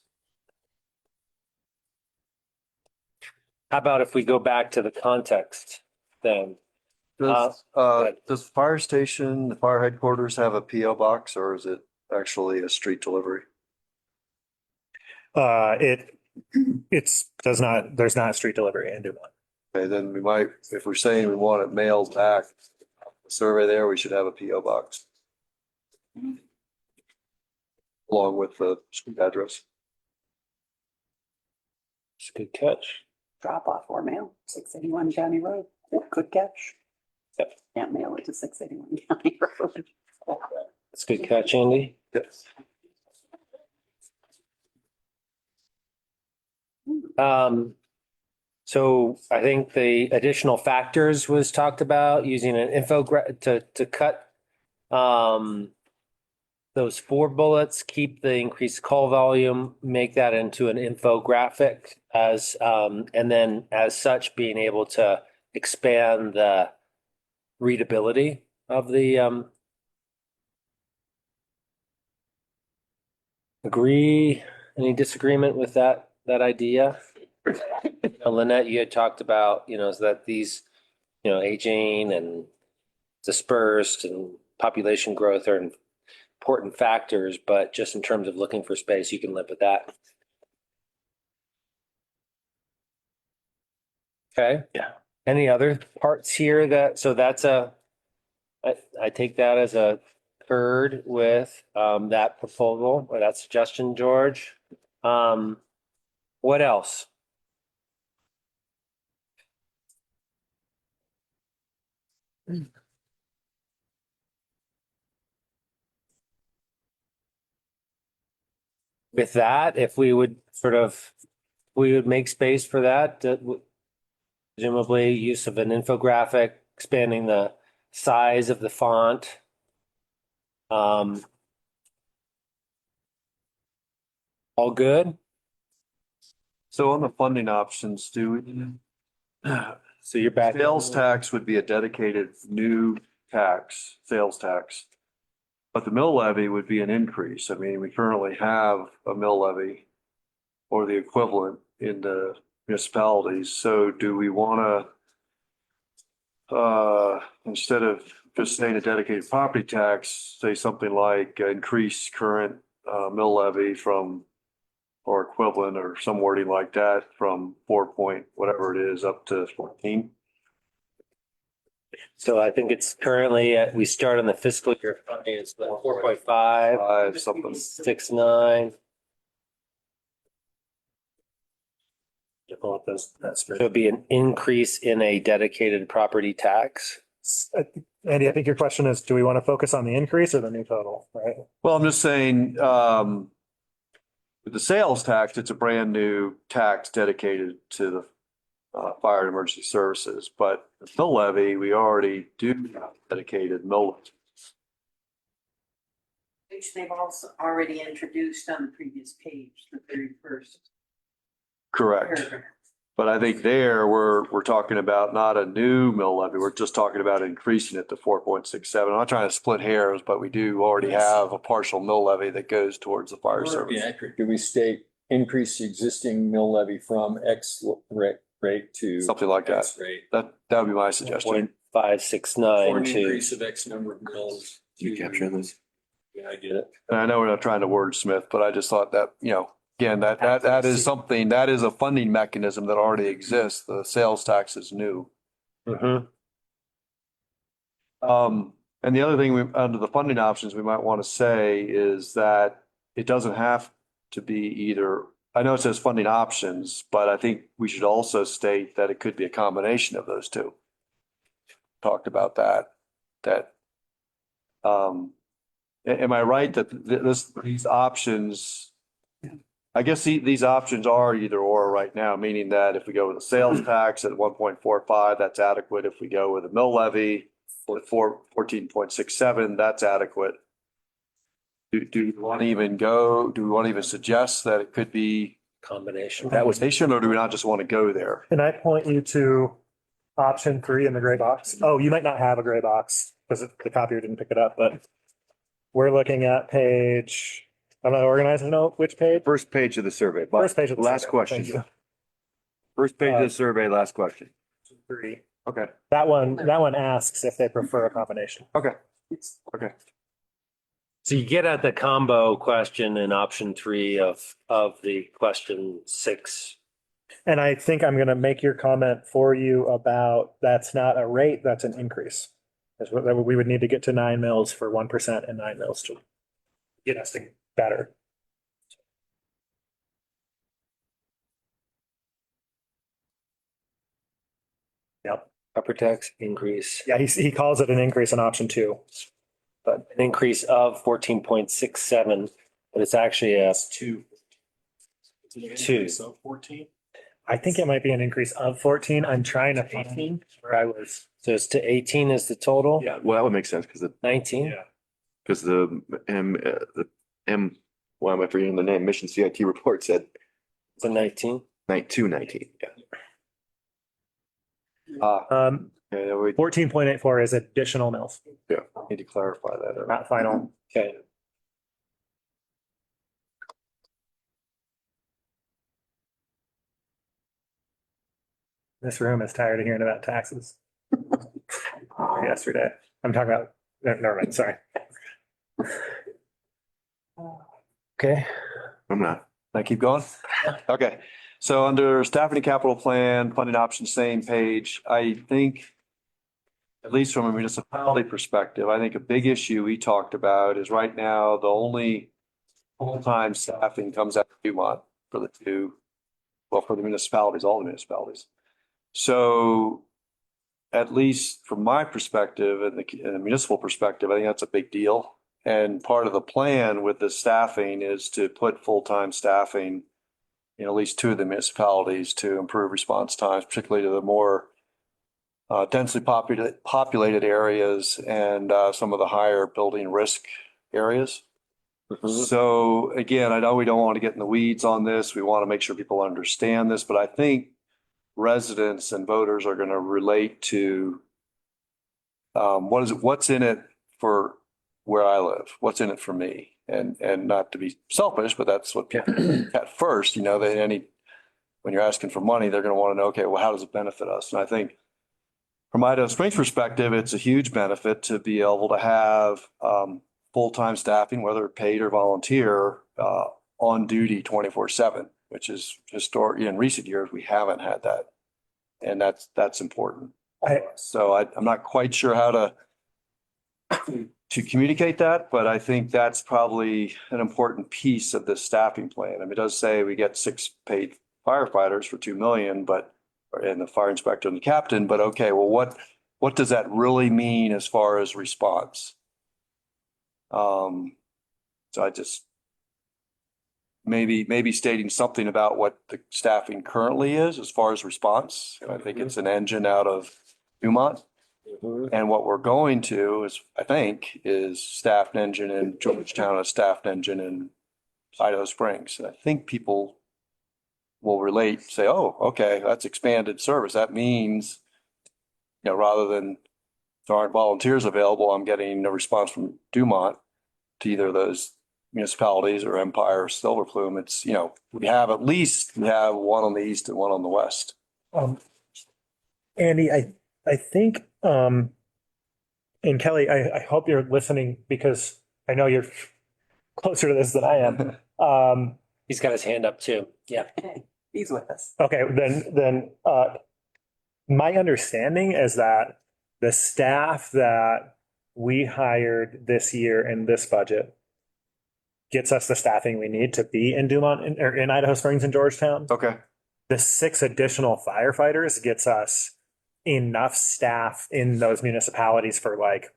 How about if we go back to the context then? Does fire station, the fire headquarters have a PO box or is it actually a street delivery? There's not street delivery into one. Okay, then we might, if we're saying we want it mailed back, the survey there, we should have a PO box. Along with the street address. It's a good catch. Drop off or mail, 681 County Road. Good catch. Yep. Can't mail it to 681 County Road. It's a good catch, Andy. Yes. So I think the additional factors was talked about using an to cut those 4 bullets, keep the increased call volume, make that into an infographic as and then as such being able to expand the readability of the agree, any disagreement with that idea? Lynette, you had talked about, so that these, aging and dispersed and population growth are important factors, but just in terms of looking for space, you can live with that. Okay. Yeah. Any other parts here so that's I take that as a third with that proposal or that suggestion, George. What else? With that, if we would make space for that, presumably use of an infographic, expanding the size of the font. All good? So on the funding options, So you're back. sales tax would be a dedicated new tax, sales tax. But the mill levy would be an increase. I mean, we currently have a mill levy or the equivalent in the municipalities. So do we want to, instead of just saying a dedicated property tax, say something like increase current mill levy from, or equivalent or some wording like that from 4 point, whatever it is, up to 14? So I think it's currently we start on the fiscal year funding, it's 4.5, 5, something. 6.9. So it'd be an increase in a dedicated property tax. Andy, I think your question is, do we want to focus on the increase or the new total, right? Well, I'm just saying, with the sales tax, it's a brand new tax dedicated to the fire and emergency services, but the mill levy, we already do have dedicated mill levy. Which they've also already introduced on the previous page, the very first Correct. paragraph. But I think there, we're talking about not a new mill levy, we're just talking about increasing it to 4.67. I'm not trying to split hairs, but we do already have a partial mill levy that goes towards the fire service. Do we state increase the existing mill levy from X rate to Something like that. X rate? That would be my suggestion. 0.569 Or an to increase of X number of mills. You capturing this? Yeah, I get it. And I know we're not trying to wordsmith, but I just thought that, again, that is something, that is a funding mechanism that already exists. The sales tax is new. Mm-hmm. And the other thing under the funding options, we might want to say is that it doesn't have to be either. I know it says funding options, but I think we should also state that it could be a combination of those two. Talked about that, am I right that these options, I guess these options are either or right now, meaning that if we go with a sales tax at 1.45, that's adequate. If we go with a mill levy with 14.67, that's adequate. Do we want to even suggest that it could be Combination. that was nation, or do we not just want to go there? Can I point you to option 3 in the gray box? Oh, you might not have a gray box because the copier didn't pick it up, but we're looking at page, I'm not organized to know which page. First page of the survey. First page of the Last survey. question. Thank you. First page of the survey, last question. 3. Okay. That one asks if they prefer a combination. Okay. Okay. So you get at the combo question in option 3 of the question 6. And I think I'm gonna make your comment for you about that's not a rate, that's an increase. That's what we would need to get to 9 mils for 1% and 9 mils to get us to better. Yep. Upper tax increase, Yeah, he calls it an increase in option 2. but an increase of 14.67, but it's actually a 2. 2. So 14. I think it might be an increase of 14. I'm trying to find where I was. So it's to 18 is the total? Yeah, well, that would make sense because 19? why am I forgetting the name? Mission CIT report said So 19? 19. Yeah. Yeah, we 14.84 is additional mils, need to clarify that. not final. Okay. This room is tired of hearing about taxes. Yesterday, I'm talking about, never mind, sorry. Okay. I'm not. Can I keep going? Okay, so under staffing and capital plan, funding options, same page, I think, at least from a municipality perspective, I think a big issue we talked about is right now, the only full-time staffing comes out of Dumont for the for the municipalities, all the municipalities. So at least from my perspective and the municipal perspective, I think that's a big deal. And part of the plan with the staffing is to put full-time staffing in at least 2 of the municipalities to improve response times, particularly to the more densely populated areas and some of the higher building risk areas. So again, I know we don't want to get in the weeds on this. We want to make sure people understand this, but I think residents and voters are going to relate to what's in it for where I live, what's in it for me, and not to be selfish, but that's what people at first, when you're asking for money, they're going to want to know, okay, well, how does it benefit us? And I think from Idaho Springs perspective, it's a huge benefit to be able to have full-time staffing, whether paid or volunteer, on duty 24/7, which is historic. In recent years, we haven't had that. And that's important. So I'm not quite sure how to communicate that, but I think that's probably an important piece of this staffing plan. I mean, it does say we get 6 paid firefighters for 2 million, and the fire inspector and the captain, but okay, well, what does that really mean as far as response? So I just maybe stating something about what the staffing currently is as far as response. And I think it's an engine out of Dumont. And what we're going to is staffed engine in Georgetown, a staffed engine in Idaho Springs. And I think people will relate, say, oh, okay, that's expanded service. That means, rather than there aren't volunteers available, I'm getting a response from Dumont to either of those municipalities or Empire or Silver Plume. It's, we have one on the east and one on the west. Andy, I think, and Kelly, I hope you're listening because I know you're closer to this than I am. He's got his hand up too. Yeah. He's with us. Okay, then my understanding is that the staff that we hired this year in this budget gets us the staffing we need to be in Dumont or in Idaho Springs and Georgetown. Okay. The 6 additional firefighters gets us enough staff in those municipalities for like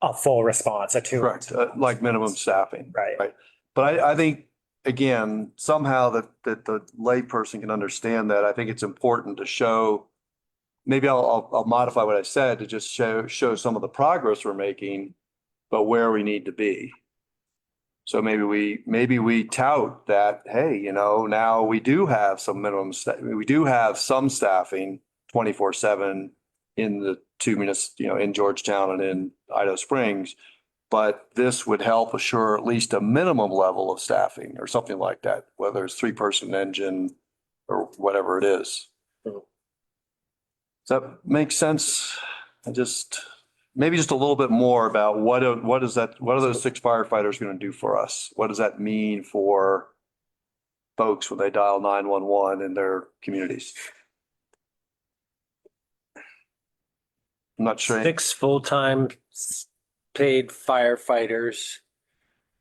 a full response, a 2. Correct. Like minimum staffing. Right. But I think, again, somehow that the layperson can understand that. I think it's important to show, maybe I'll modify what I said to just show some of the progress we're making, but where we need to be. So maybe we tout that, hey, now we do have some we do have some staffing 24/7 in the 2 municipalities, in Georgetown and in Idaho Springs. But this would help assure at least a minimum level of staffing or something like that, whether it's 3-person engine, or whatever it is. Does that make sense? Maybe just a little bit more about what are those 6 firefighters going to do for us? What does that mean for folks when they dial 911 in their communities? I'm not sure. 6 full-time paid firefighters,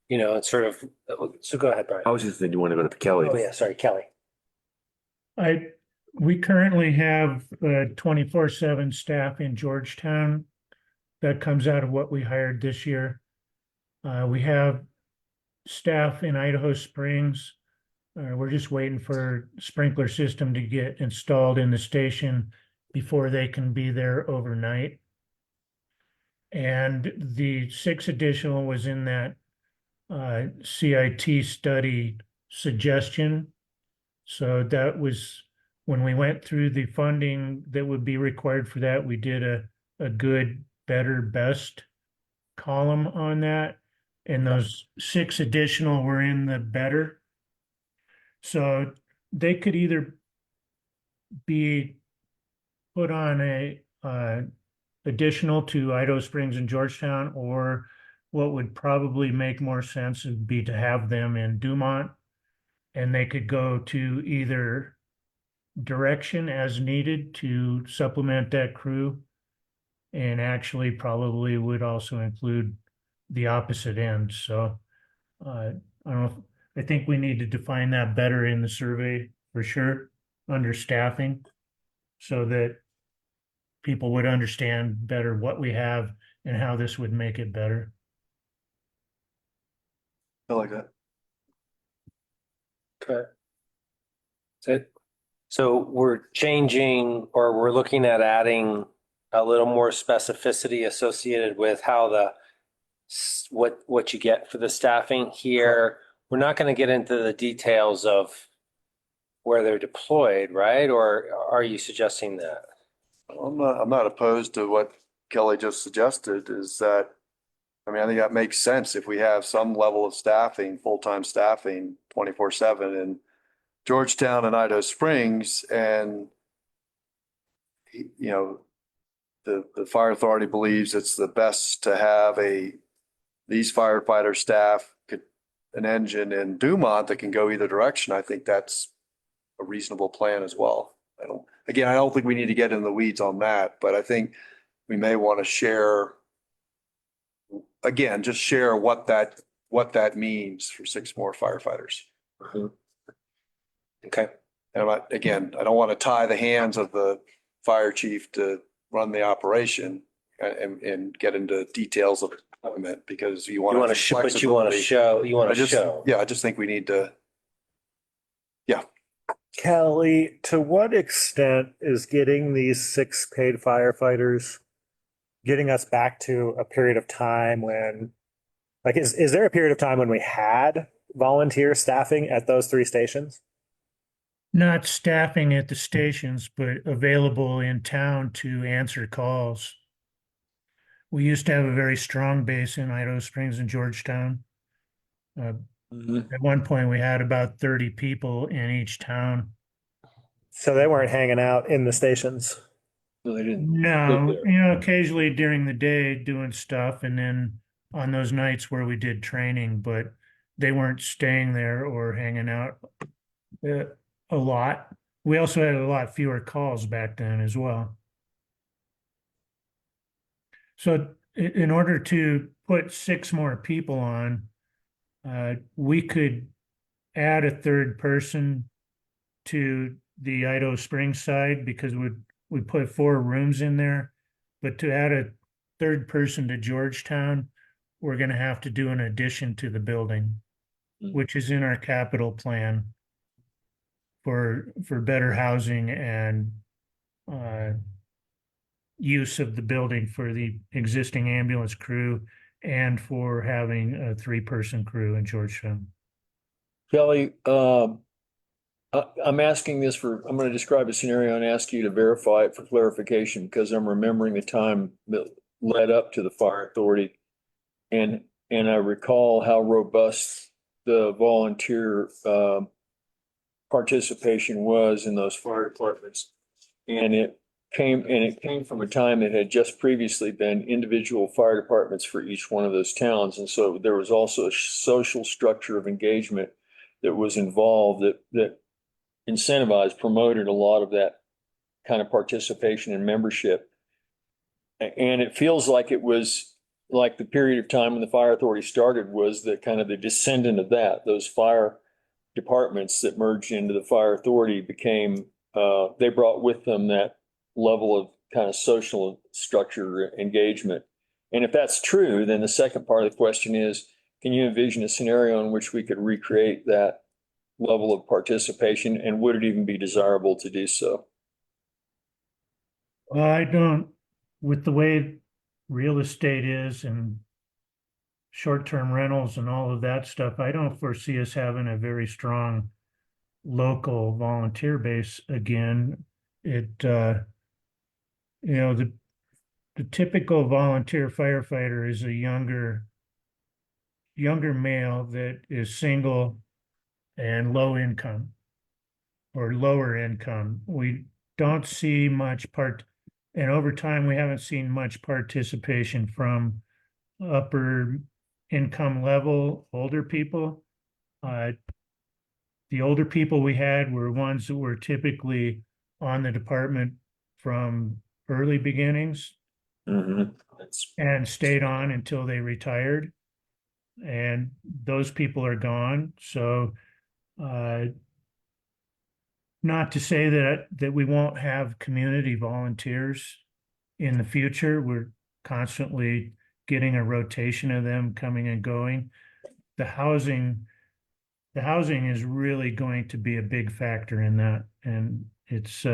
you know, it's sort of, so go ahead, Brian. I was just thinking you want to go to Kelly. Oh, yeah, sorry, Kelly. We currently have 24/7 staff in Georgetown. That comes out of what we hired this year. We have staff in Idaho Springs. We're just waiting for sprinkler system to get installed in the station before they can be there overnight. And the 6 additional was in that CIT study suggestion. So that was when we went through the funding that would be required for that, we did a good, better, best column on that. And those 6 additional were in the better. So they could either be put on a additional to Idaho Springs and Georgetown, or what would probably make more sense would be to have them in Dumont, and they could go to either direction as needed to supplement that crew, and actually probably would also include the opposite end. So I don't know. I think we need to define that better in the survey for sure under staffing, so that people would understand better what we have and how this would make it better. I like that. Okay. So we're changing, or we're looking at adding a little more specificity associated with how what you get for the staffing here. We're not going to get into the details of where they're deployed, right? Or are you suggesting that? I'm not opposed to what Kelly just suggested, is that, I mean, I think that makes sense if we have some level of staffing, full-time staffing, 24/7 in Georgetown and Idaho Springs, and you know, the fire authority believes it's the best to have these firefighter staff an engine in Dumont that can go either direction. I think that's a reasonable plan as well. I don't think we need to get in the weeds on that, but I think we may want to share what that means for 6 more firefighters. Okay. And I don't want to tie the hands of the fire chief to run the operation and get into details of deployment, because you want to show, but you want to show. Yeah, I just think we need to. Yeah. Kelly, to what extent is getting these 6 paid firefighters getting us back to a period of time when, like, is there a period of time when we had volunteer staffing at those 3 stations? Not staffing at the stations, but available in town to answer calls. We used to have a very strong base in Idaho Springs and Georgetown. At one point, we had about 30 people in each town. So they weren't hanging out in the stations. No, they didn't. No, you know, occasionally during the day doing stuff, and then on those nights where we did training, but they weren't staying there or hanging out a lot. We also had a lot fewer calls back then as well. So in order to put 6 more people on, we could add a 3rd person to the Idaho Springs side, because we put 4 rooms in there. But to add a 3rd person to Georgetown, we're going to have to do an addition to the building, which is in our capital plan for better housing and use of the building for the existing ambulance crew, and for having a 3-person crew in Georgetown. Kelly, I'm asking this I'm going to describe a scenario and ask you to verify it for clarification, because I'm remembering the time that led up to the fire authority. And I recall how robust the volunteer participation was in those fire departments. And it came from a time that had just previously been individual fire departments for each one of those towns. And so there was also a social structure of engagement that was involved that incentivized, promoted a lot of that kind of participation and membership. And it feels like it was like the period of time when the fire authority started was the kind of the descendant of that. Those fire departments that merged into the fire authority became, they brought with them that level of kind of social structure engagement. And if that's true, then the second part of the question is, can you envision a scenario in which we could recreate that level of participation, and would it even be desirable to do so? Well, I don't, with the way real estate is and short-term rentals and all of that stuff, I don't foresee us having a very strong local volunteer base again. It, you know, the typical volunteer firefighter is a younger male that is single and low income or lower income. We don't see much and over time, we haven't seen much participation from upper income level older people. The older people we had were ones that were typically on the department from early beginnings and stayed on until they retired. And those people are gone. So not to say that we won't have community volunteers in the future. We're constantly getting a rotation of them coming and going. The housing is really going to be a big factor in that. And it's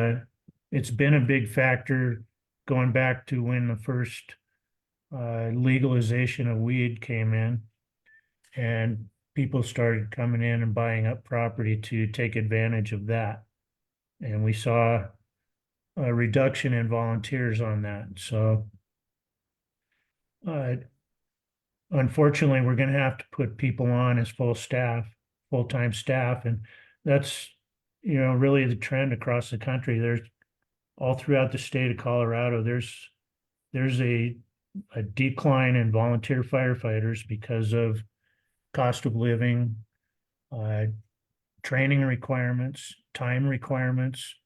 been a big factor going back to when the first legalization of weed came in, and people started coming in and buying up property to take advantage of that. And we saw a reduction in volunteers on that. So unfortunately, we're going to have to put people on as full-time staff. And that's, really the trend across the country. There's all throughout the state of Colorado, there's a decline in volunteer firefighters because of cost of living, training requirements, time requirements,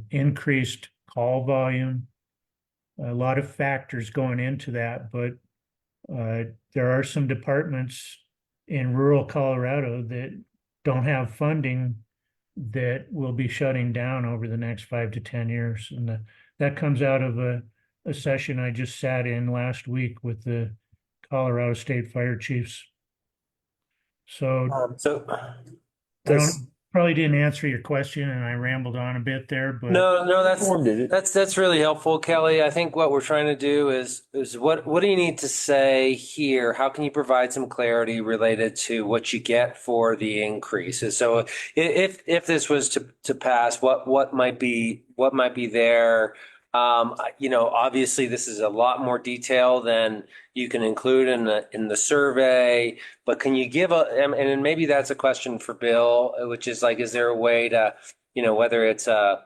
increased call volume, a lot of factors going into that. But there are some departments in rural Colorado that don't have funding that will be shutting down over the next 5 to 10 years. And that comes out of a session I just sat in last week with the Colorado State Fire Chiefs. So probably didn't answer your question, and I rambled on a bit there, but No, that's really helpful, Kelly. I think what we're trying to do is what do you need to say here? How can you provide some clarity related to what you get for the increases? So if this was to pass, what might be there? Obviously this is a lot more detail than you can include in the survey, but can you give and maybe that's a question for Bill, which is like, is there a way to, whether it's paid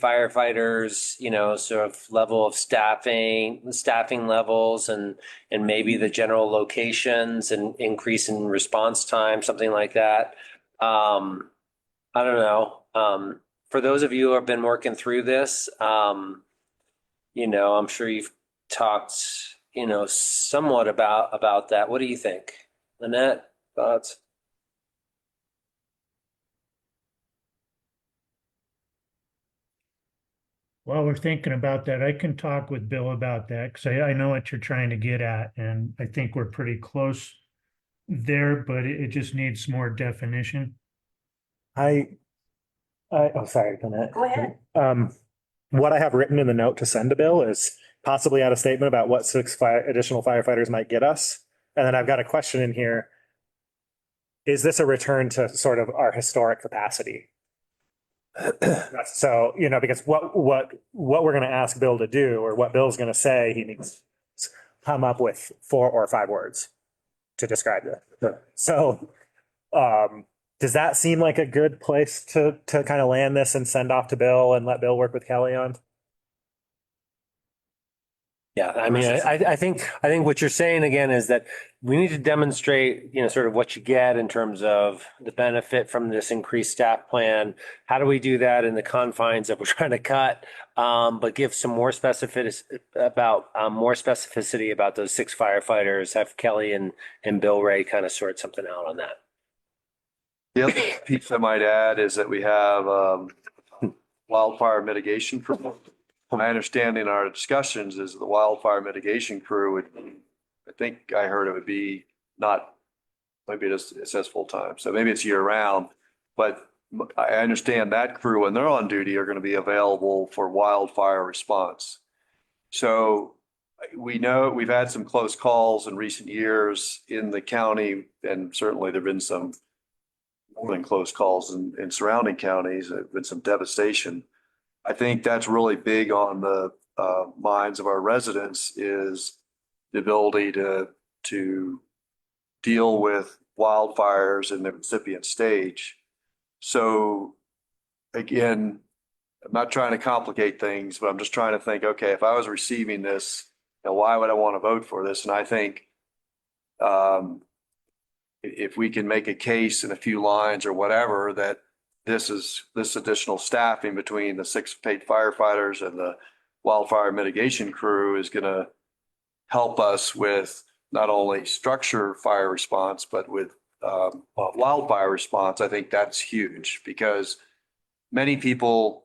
firefighters, sort of level of staffing levels and maybe the general locations and increase in response time, something like that. I don't know. For those of you who have been working through this, I'm sure you've talked, somewhat about that. What do you think? Lynette, thoughts? while we're thinking about that, I can talk with Bill about that because I know what you're trying to get at, and I think we're pretty close there, but it just needs more definition. Oh, sorry, Lynette. Go ahead. What I have written in the note to send to Bill is possibly add a statement about what 6 additional firefighters might get us. And then I've got a question in here. Is this a return to sort of our historic capacity? So, because what we're going to ask Bill to do, or what Bill's going to say, he needs to come up with 4 or 5 words to describe it. So, Does that seem like a good place to kind of land this and send off to Bill and let Bill work with Kelly on? Yeah, I mean, I think what you're saying again is that we need to demonstrate, you know, sort of what you get in terms of the benefit from this increased staff plan. How do we do that in the confines that we're trying to cut, but give some more more specificity about those 6 firefighters, have Kelly and Bill Ray kind of sort something out on that. The other piece I might add is that we have wildfire mitigation crew. My understanding in our discussions is the wildfire mitigation crew would, I think I heard it would be not, maybe it says full time, so maybe it's year round. But I understand that crew, when they're on duty, are going to be available for wildfire response. So we know we've had some close calls in recent years in the county, and certainly there've been some more than close calls in surrounding counties. There's been some devastation. I think that's really big on the minds of our residents, is the ability to deal with wildfires in the incipient stage. So again, I'm not trying to complicate things, but I'm just trying to think, okay, if I was receiving this, you know, why would I want to vote for this? And I think if we can make a case in a few lines or whatever that this additional staffing between the 6 paid firefighters and the wildfire mitigation crew is going to help us with not only structure fire response, but with wildfire response. I think that's huge, because many people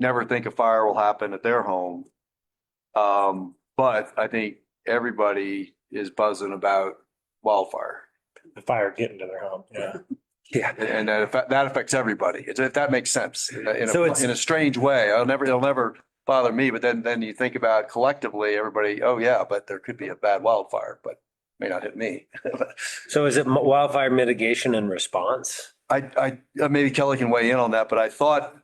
never think a fire will happen at their home. But I think everybody is buzzing about wildfire. The fire getting to their home. Yeah. Yeah. And that affects everybody, if that makes sense, in So a strange way. It'll never bother me, but then you think about collectively, everybody, oh yeah, but there could be a bad wildfire, but may not hit me. So is it wildfire mitigation and response? I maybe Kelly can weigh in on that, but I thought,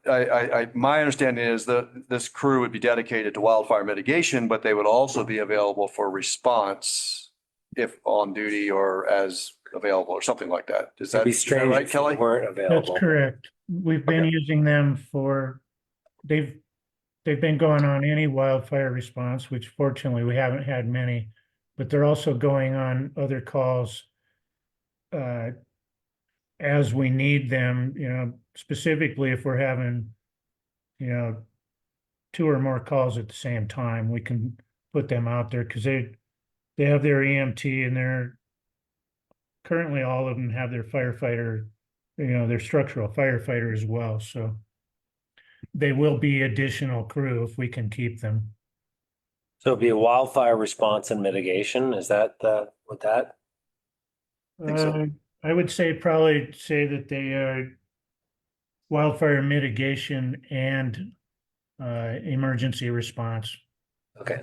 my understanding is that this crew would be dedicated to wildfire mitigation, but they would also be available for response if on duty or as available or something like that. It'd be Is that strange right, if they Kelly? weren't available. That's correct. We've been using them for, they've been going on any wildfire response, which fortunately we haven't had many, but they're also going on other calls as we need them, you know, specifically if we're having, you know, 2 or more calls at the same time, we can put them out there, because they have their EMT, and they're currently, all of them have their firefighter, you know, their structural firefighter as well. So they will be additional crew if we can keep them. So it'd be a wildfire response and mitigation. Is that what that? Think so. I would probably say that they are wildfire mitigation and emergency response. Okay.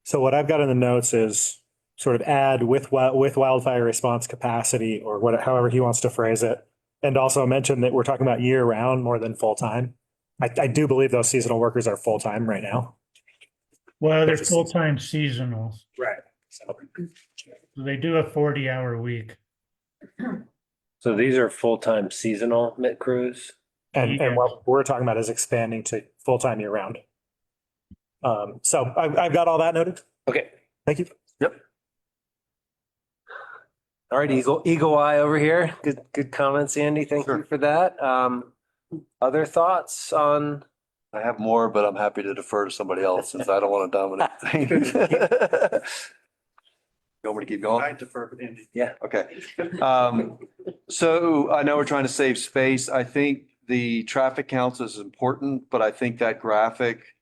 So what I've got in the notes is sort of add with wildfire response capacity, or however he wants to phrase it. And also mention that we're talking about year round more than full time. I do believe those seasonal workers are full time right now. Well, they're full-time seasonal. Right. So they do a 40-hour week. So these are full-time seasonal MIT crews? And what we're talking about is expanding to full time year round. So I've got all that noted. Okay. Thank you. Yep. All right, Eagle Eye over here. Good comments, Andy. Thank you for that. Other thoughts on? I have more, but I'm happy to defer to somebody else since I don't want to dominate things. You want me to keep going? I defer to Andy. Yeah. Okay. So I know we're trying to save space. I think the traffic counts is important, but I think that graphic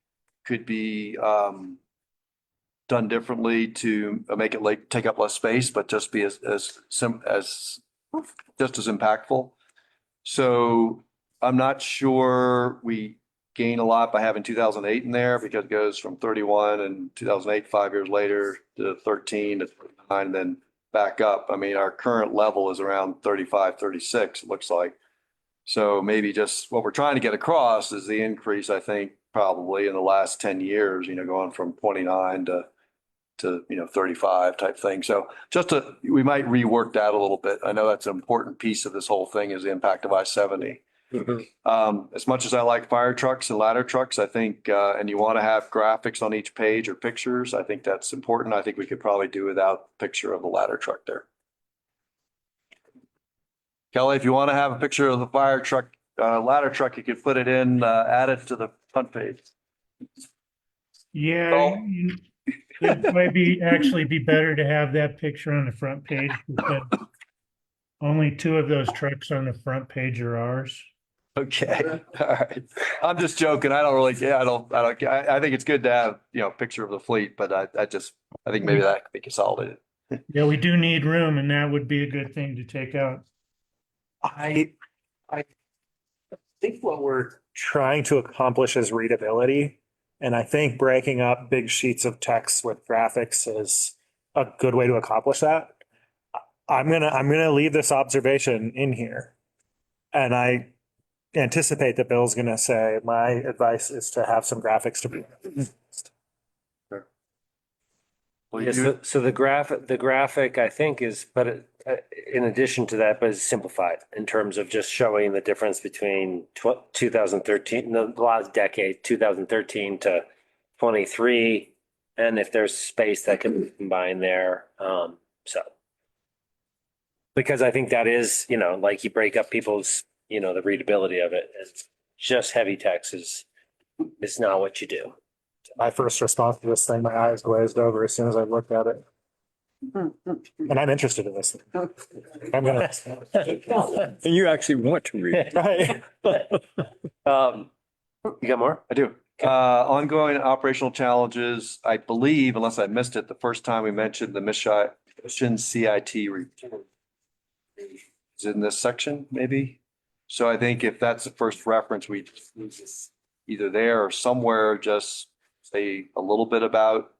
could be done differently to make it take up less space, but just be just as impactful. So I'm not sure we gain a lot by having 2008 in there, because it goes from 31 and 2008, 5 years later, to 13 to 39, and then back up. I mean, our current level is around 35, 36, it looks like. So maybe just what we're trying to get across is the increase, I think, probably in the last 10 years, you know, going from 29 to to, 35 type thing. So we might rework that a little bit. I know that's an important piece of this whole thing is the impact of I-70. As much as I like fire trucks and ladder trucks, I think, and you want to have graphics on each page or pictures, I think that's important. I think we could probably do without a picture of the ladder truck there. Kelly, if you want to have a picture of the fire truck, ladder truck, you could put it in, add it to the front page. Yeah, Oh. it might actually be better to have that picture on the front page because only 2 of those trucks on the front page are ours. Okay, all right. I'm just joking. I don't really, I think it's good to have, a picture of the fleet, but I think maybe that could be consolidated. Yeah, we do need room and that would be a good thing to take out. I think what we're trying to accomplish is readability. And I think breaking up big sheets of text with graphics is a good way to accomplish that. I'm gonna leave this observation in here. And I anticipate that Bill's gonna say, my advice is to have some graphics to be. Well, Yeah, so the graphic I think is, but in addition to that, but is simplified in terms of just showing the difference between 2013, the last decade, 2013 to 23, and if there's space that can be combined there. So because I think that is, like you break up people's, the readability of it. It's just heavy text is not what you do. My first response to this thing, my eyes glazed over as soon as I looked at it. And I'm interested in this thing. I'm gonna. And you actually want to read. Right. You got more? I do. Ongoing operational challenges, I believe, unless I missed it, the first time we mentioned the mission CIT report. Is it in this section, maybe? So I think if that's the first reference, we either there or somewhere, just say a little bit about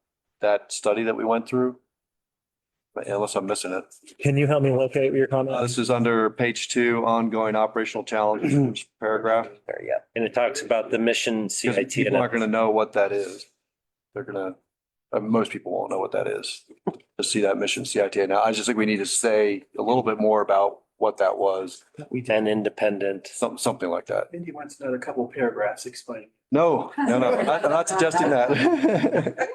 that study that we went through. But unless I'm missing it. Can you help me locate your comment? This is under page 2, ongoing operational challenges paragraph. There, yeah. And it talks about the mission CIT. People aren't going to know what that is. They're going to, most people won't know what that is to see that mission CIT. Now, I just think we need to say a little bit more about what that was. And independent. Something like that. Cindy wants another couple paragraphs explaining. No, I'm not suggesting that.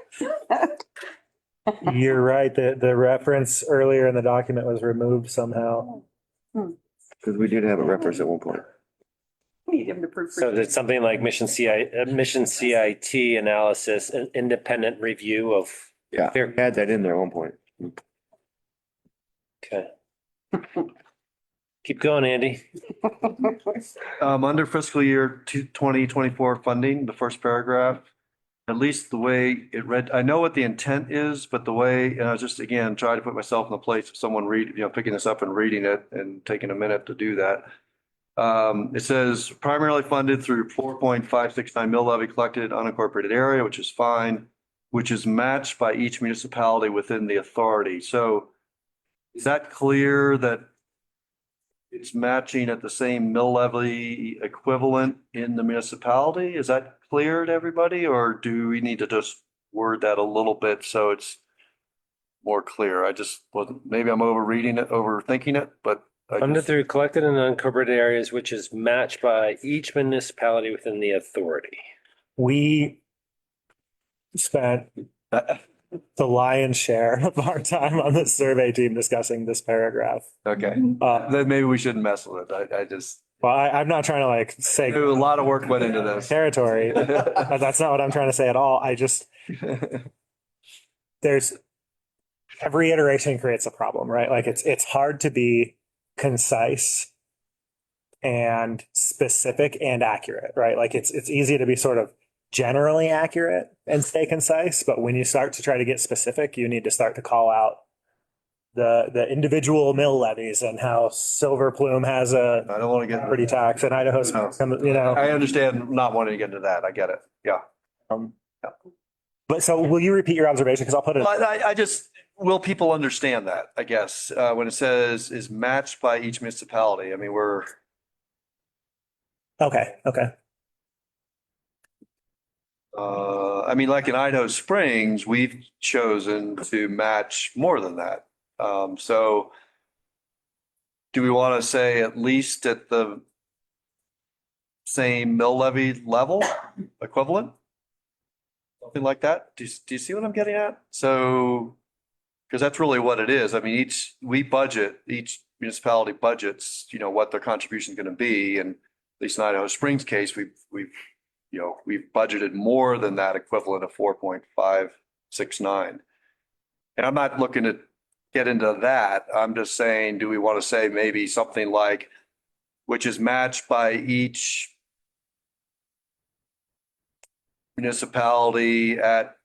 You're right. The reference earlier in the document was removed somehow. Because we did have a reference at one point. We need him to proofread. So there's something like mission CIT analysis, an independent review of. Yeah, we had that in there at one point. Okay. Keep going, Andy. Under fiscal year 2024 funding, the first paragraph, at least the way it read, I know what the intent is, but the way, and I was just, again, trying to put myself in the place of someone picking this up and reading it and taking a minute to do that. It says primarily funded through 4.569 mill levy collected unincorporated area, which is fine, which is matched by each municipality within the authority. So is that clear that it's matching at the same mill levy equivalent in the municipality? Is that clear to everybody, or do we need to just word that a little bit so it's more clear? Maybe I'm overthinking it, but. Funded through collected and unincorporated areas, which is matched by each municipality within the authority. We spent the lion's share of our time on the survey team discussing this paragraph. Okay, then maybe we shouldn't mess with it. Well, I'm not trying to say A lot of work went into this. territory. That's not what I'm trying to say at all. There's every iteration creates a problem, right? Like it's hard to be concise and specific and accurate, right? Like it's easy to be sort of generally accurate and stay concise, but when you start to try to get specific, you need to start to call out the individual mill levies and how Silver Plume has a I don't want to get property tax and Idaho's, I understand not wanting to get into that. I get it. Yeah. But so will you repeat your observation? Because I'll put it. Will people understand that, I guess, when it says is matched by each municipality? I mean, Okay. I mean, like in Idaho Springs, we've chosen to match more than that. So do we want to say at least at the same mill levy level equivalent? Something like that? Do you see what I'm getting at? So, because that's really what it is. I mean, each municipality budgets, what their contribution is going to be. And at least in Idaho Springs case, we've budgeted more than that equivalent of 4.569. And I'm not looking to get into that. I'm just saying, do we want to say maybe something like, which is matched by each municipality at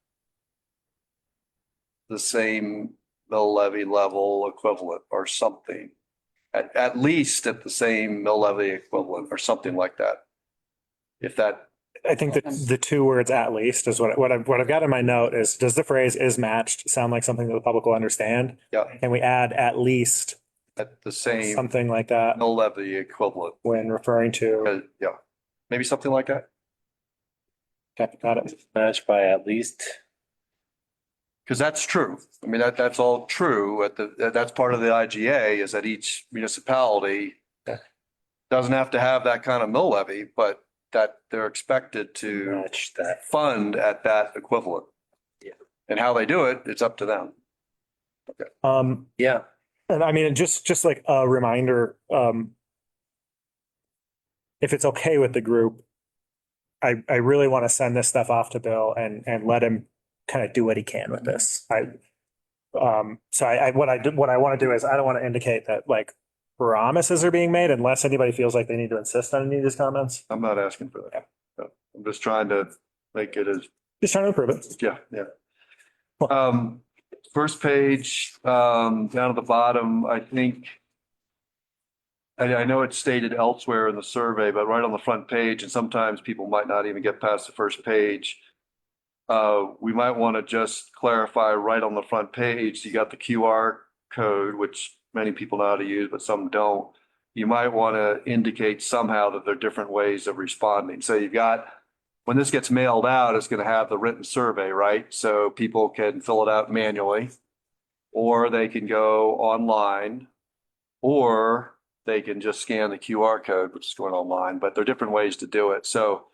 the same mill levy level equivalent or something? At least at the same mill levy equivalent or something like that. If that, I think that the two words "at least" is what I've got in my note is, does the phrase "is matched" sound like something that the public will understand? yeah, Can we add "at least" at the same something like that mill levy equivalent? when referring to? Yeah, maybe something like that. Okay, got it. Matched by at least. Because that's true. I mean, that's all true. That's part of the IGA is that each municipality doesn't have to have that kind of mill levy, but that they're expected to Match that. fund at that equivalent. Yeah. And how they do it, it's up to them. Yeah. And I mean, just like a reminder, if it's okay with the group, I really want to send this stuff off to Bill and let him kind of do what he can with this. What I want to do is I don't want to indicate that like promises are being made unless anybody feels like they need to insist on any of these comments. I'm not asking for that. No, I'm just trying to make it as, Just trying to improve it. yeah. First page, down at the bottom, I think, I know it's stated elsewhere in the survey, but right on the front page, and sometimes people might not even get past the first page. We might want to just clarify right on the front page, you got the QR code, which many people know how to use, but some don't. You might want to indicate somehow that there are different ways of responding. So you've got, when this gets mailed out, it's going to have the written survey, right? So people can fill it out manually, or they can go online, or they can just scan the QR code, which is going online, but there are different ways to do it. So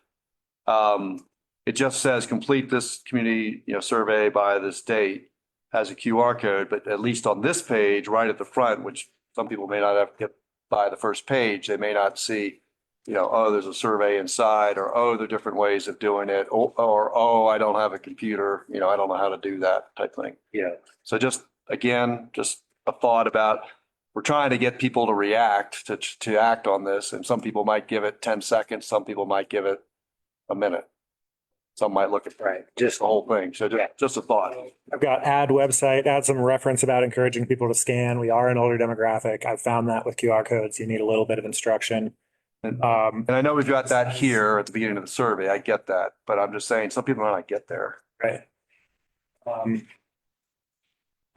it just says complete this community, survey by this date, has a QR code, but at least on this page, right at the front, which some people may not have to get by the first page, they may not see, oh, there's a survey inside, or, oh, there are different ways of doing it, or, oh, I don't have a computer, I don't know how to do that type thing. Yeah. So just, again, just a thought about, we're trying to get people to react, to act on this, and some people might give it 10 seconds, some people might give it a minute. Some might look at just the whole thing. So just a thought. I've got add website, add some reference about encouraging people to scan. We are an older demographic. I've found that with QR codes, you need a little bit of instruction. And I know we've got that here at the beginning of the survey. I get that, but I'm just saying some people might not get there. Right.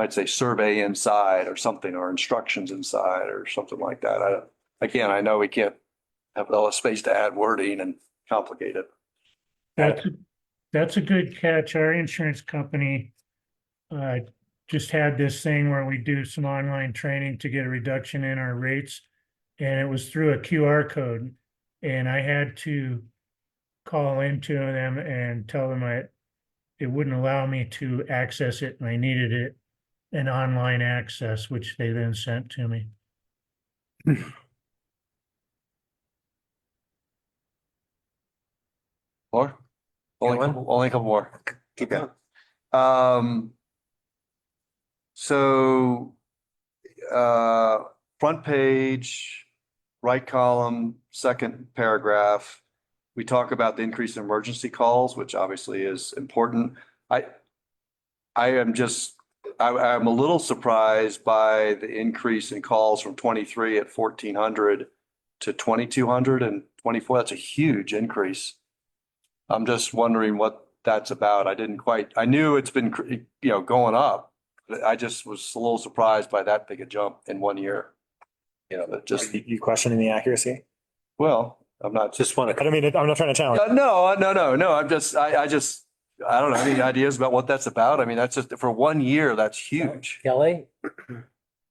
I'd say survey inside or something, or instructions inside or something like that. I know we can't have all the space to add wording and complicate it. That's a good catch. Our insurance company just had this thing where we do some online training to get a reduction in our rates. And it was through a QR code. And I had to call into them and tell them it wouldn't allow me to access it, and I needed an online access, which they then sent to me. More? Only a couple more. Keep going. So, front page, right column, second paragraph, we talk about the increase in emergency calls, which obviously is important. I'm a little surprised by the increase in calls from 23 at 1,400 to 2,200 and 24. That's a huge increase. I'm just wondering what that's about. I knew it's been, going up. But I just was a little surprised by that big a jump in 1 year. You questioning the accuracy? Well, I'm not Just want I don't mean, I'm not trying to challenge. No. I'm just, I don't know, any ideas about what that's about? I mean, that's just for 1 year, that's huge. Kelly?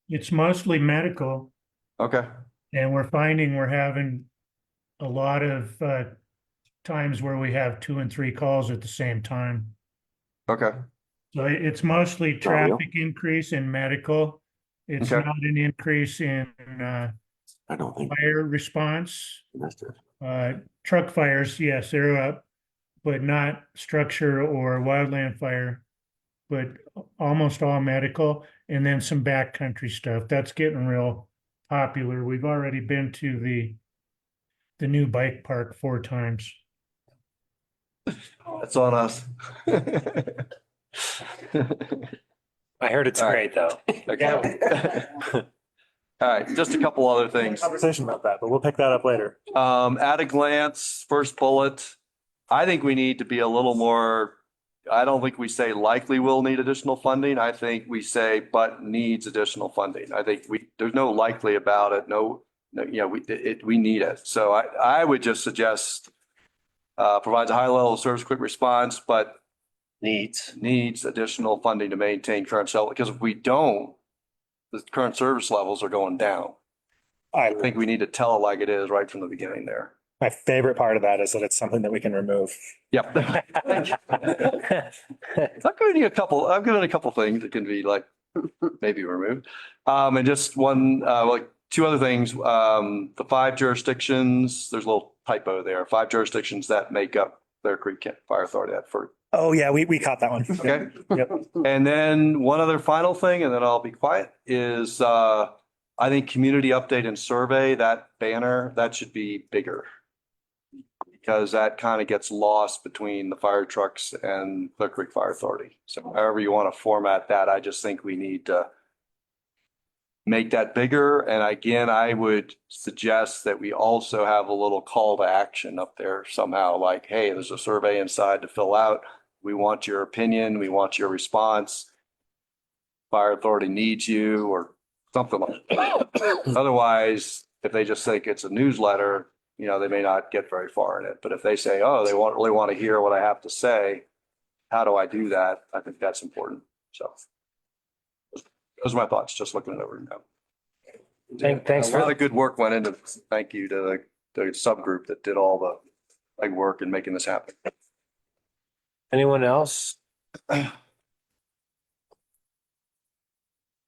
It's mostly medical, Okay, and we're finding we're having a lot of times where we have 2 and 3 calls at the same time. okay, So it's mostly Not real. traffic increase in medical. It's Okay. not an increase in I don't think fire response. that's it. Truck fires, yes, they're up, but not structure or wildland fire, but almost all medical, and then some backcountry stuff. That's getting real popular. We've already been to the new bike park 4 times. that's on us. I heard it's All great right. though. Okay. All right, just a couple other things. Conversation about that, but we'll pick that up later. At a glance, first bullet, I think we need to be a little more, I don't think we say likely will need additional funding. I think we say, but needs additional funding. I think there's no likely about it. No, we need it. So I would just suggest provides a high level of service, quick response, but needs additional funding to maintain current shelter. Because if we don't, the current service levels are going down. I think we need to tell it like it is right from the beginning there. My favorite part of that is that it's something that we can remove. Yep. I've given you a couple things that can be like maybe removed. And just one, like 2 other things. The 5 jurisdictions, there's a little typo there. 5 jurisdictions that make up Clear Creek Fire Authority. That for Oh, yeah, we caught that one. okay. Yep. And then one other final thing, and then I'll be quiet, is I think community update and survey, that banner, that should be bigger. Because that kind of gets lost between the fire trucks and Clear Creek Fire Authority. So however you want to format that, I just think we need to make that bigger. And again, I would suggest that we also have a little call to action up there somehow, like, hey, there's a survey inside to fill out. We want your opinion. We want your response. Fire Authority needs you, or something like that. Otherwise, if they just think it's a newsletter, they may not get very far in it. But if they say, oh, they really want to hear what I have to say, how do I do that? I think that's important. So those are my thoughts, just looking it over now. Thanks A for lot of good work went into this. Thank you to the subgroup that did all the legwork in making this happen. anyone else?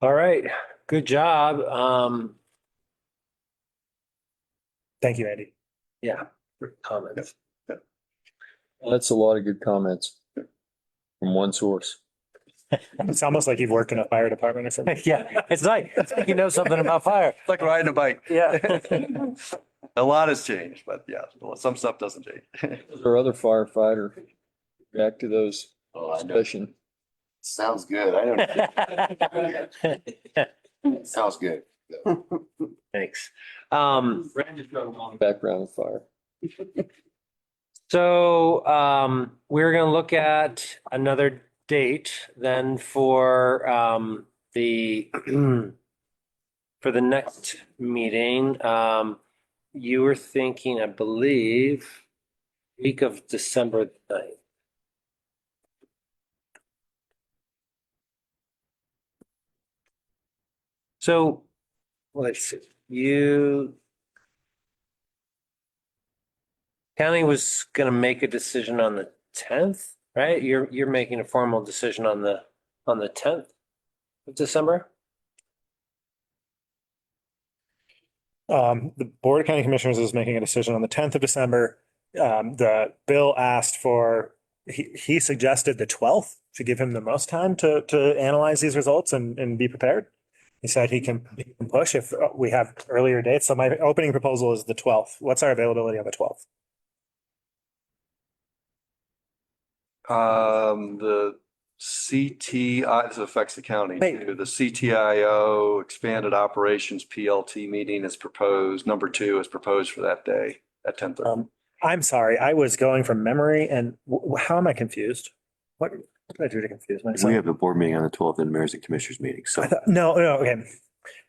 All right, good job. Thank you, Andy. Yeah, comments. That's a lot of good comments from one source. It's almost like you've worked in a fire department or something. Yeah, it's like you know something about fire. It's like riding a bike. Yeah. A lot has changed, but yeah, some stuff doesn't change. Or other firefighter, back to those discussion. Sounds good. I don't. Sounds good. Thanks. Background in fire. So we're gonna look at another date then for the for the next meeting. You were thinking, I believe, week of December 9th. So let's see, county was gonna make a decision on the 10th, right? You're making a formal decision on the 10th of December? The Board of County Commissioners is making a decision on the 10th of December. The bill asked for, he suggested the 12th to give him the most time to analyze these results and be prepared. He said he can push if we have earlier dates. So my opening proposal is the 12th. What's our availability on the 12th? The CTI, this affects the county too. The CTIO expanded operations PLT meeting is proposed. Number 2 is proposed for that day at 10:30. I'm sorry, I was going from memory and how am I confused? What did I do to confuse myself? We have a board meeting on the 12th and mayors and commissioners meeting. So No, okay.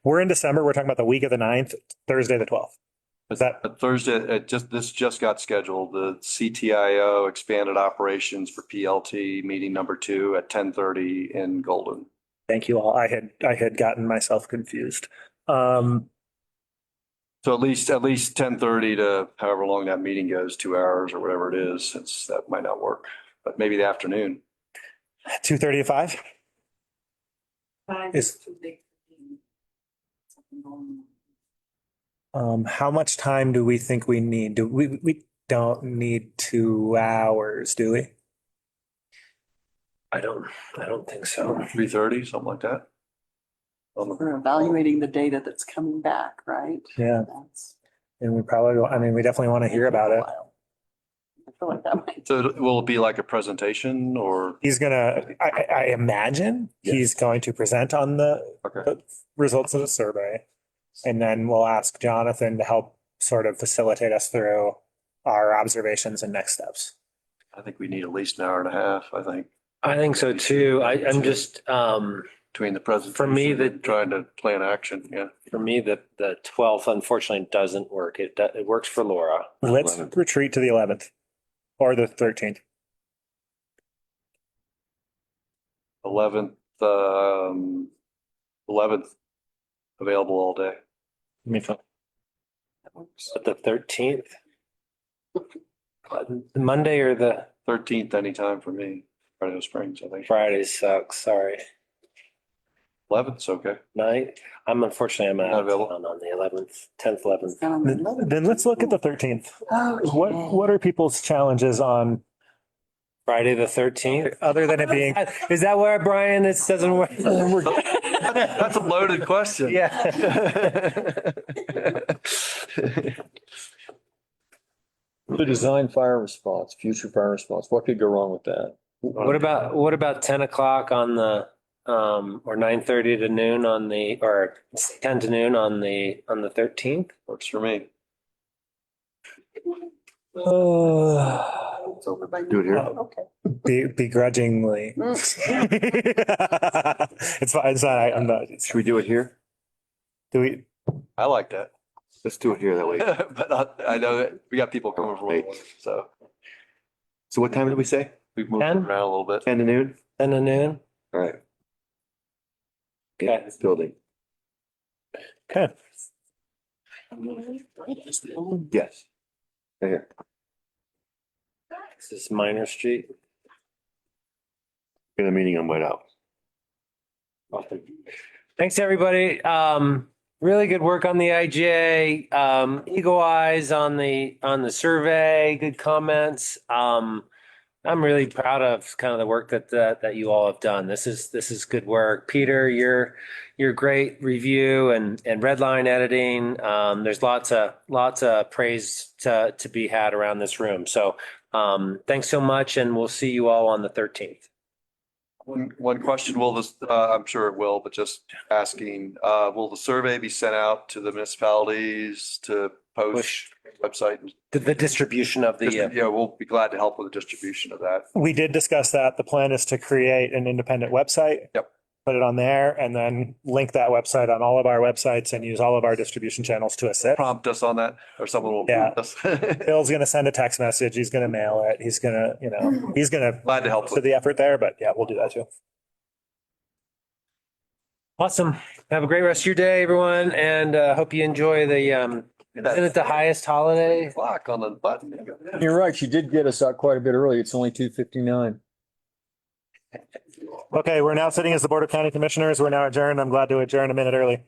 We're in December. We're talking about the week of the 9th, Thursday, the 12th. Is that, Thursday, this just got scheduled, the CTIO Expanded Operations for PLT meeting number 2 at 10:30 in Golden. thank you all. I had gotten myself confused. So at least 10:30 to however long that meeting goes, 2 hours or whatever it is, since that might not work, but maybe the afternoon. 2:30 to 5? Is- Too big for me. Something going How much time do we think we need? We don't need 2 hours, do we? I don't think so. 3:30, something like that. We're evaluating the data that's coming back, right? Yeah. That's- And we probably, we definitely want to hear about it. I feel like that might. So will it be like a presentation or? He's I imagine he's going to present on Okay. the results of the survey. And then we'll ask Jonathan to help sort of facilitate us through our observations and next steps. I think we need at least an hour and a half, I think, I think so too. I'm just, between the presentation. For me, and trying to plan action, yeah. for me, the 12th unfortunately doesn't work. It works for Laura. Let's retreat to the 11th or the 13th. 11th, 11th available all day. Let me find. But the 13th? The Monday or the 13th anytime for me, Friday Springs, I think. Friday sucks, sorry. 11th's okay. Night, I'm out Not of available. town on the 11th, 10th, 11th. Then let's look at the 13th. What are people's challenges on, Friday, the 13th? other than it being, Is that where, Brian, this doesn't work? That's a loaded question. Yeah. The design fire response, future fire response, what could go wrong with that? What about 10 o'clock on the, or 9:30 to noon on the, or 10 to noon on the 13th? Works for me. It's over by. Do it here. Okay. begrudgingly. It's fine, it's not, I'm not, Should we do it here? do we, I like that. Let's do it here that way. But I know that we got people coming from, Right. so So what time did we say? we've moved it 10? around a little bit. 10 to noon? 10 to noon? All right. Okay. Building. okay. Yes. Right here. This is Minor Street. In a meeting on White House. Thanks, everybody. Really good work on the IGA. Eagle eyes on the survey, good comments. I'm really proud of kind of the work that you all have done. This is good work. Peter, your great review and red line editing. There's lots of praise to be had around this room. So thanks so much, and we'll see you all on the 13th. One question, will this, I'm sure it will, but just asking, will the survey be sent out to the municipalities to post website? The distribution of the Yeah, we'll be glad to help with the distribution of that. We did discuss that. The plan is to create an independent website. Yep. Put it on there and then link that website on all of our websites and use all of our distribution channels to assist. Prompt us on that, or someone will Yeah. prompt us. Bill's gonna send a text message. He's gonna mail it. He's gonna, he's gonna Glad to help. put the effort there, but yeah, we'll do that too. Awesome. Have a great rest of your day, everyone, and hope you enjoy the isn't it the highest holiday? Clock on the button. You're right, she did get us out quite a bit early. It's only 2:59. Okay, we're now sitting as the Board of County Commissioners. We're now adjourned. I'm glad to adjourn a minute early.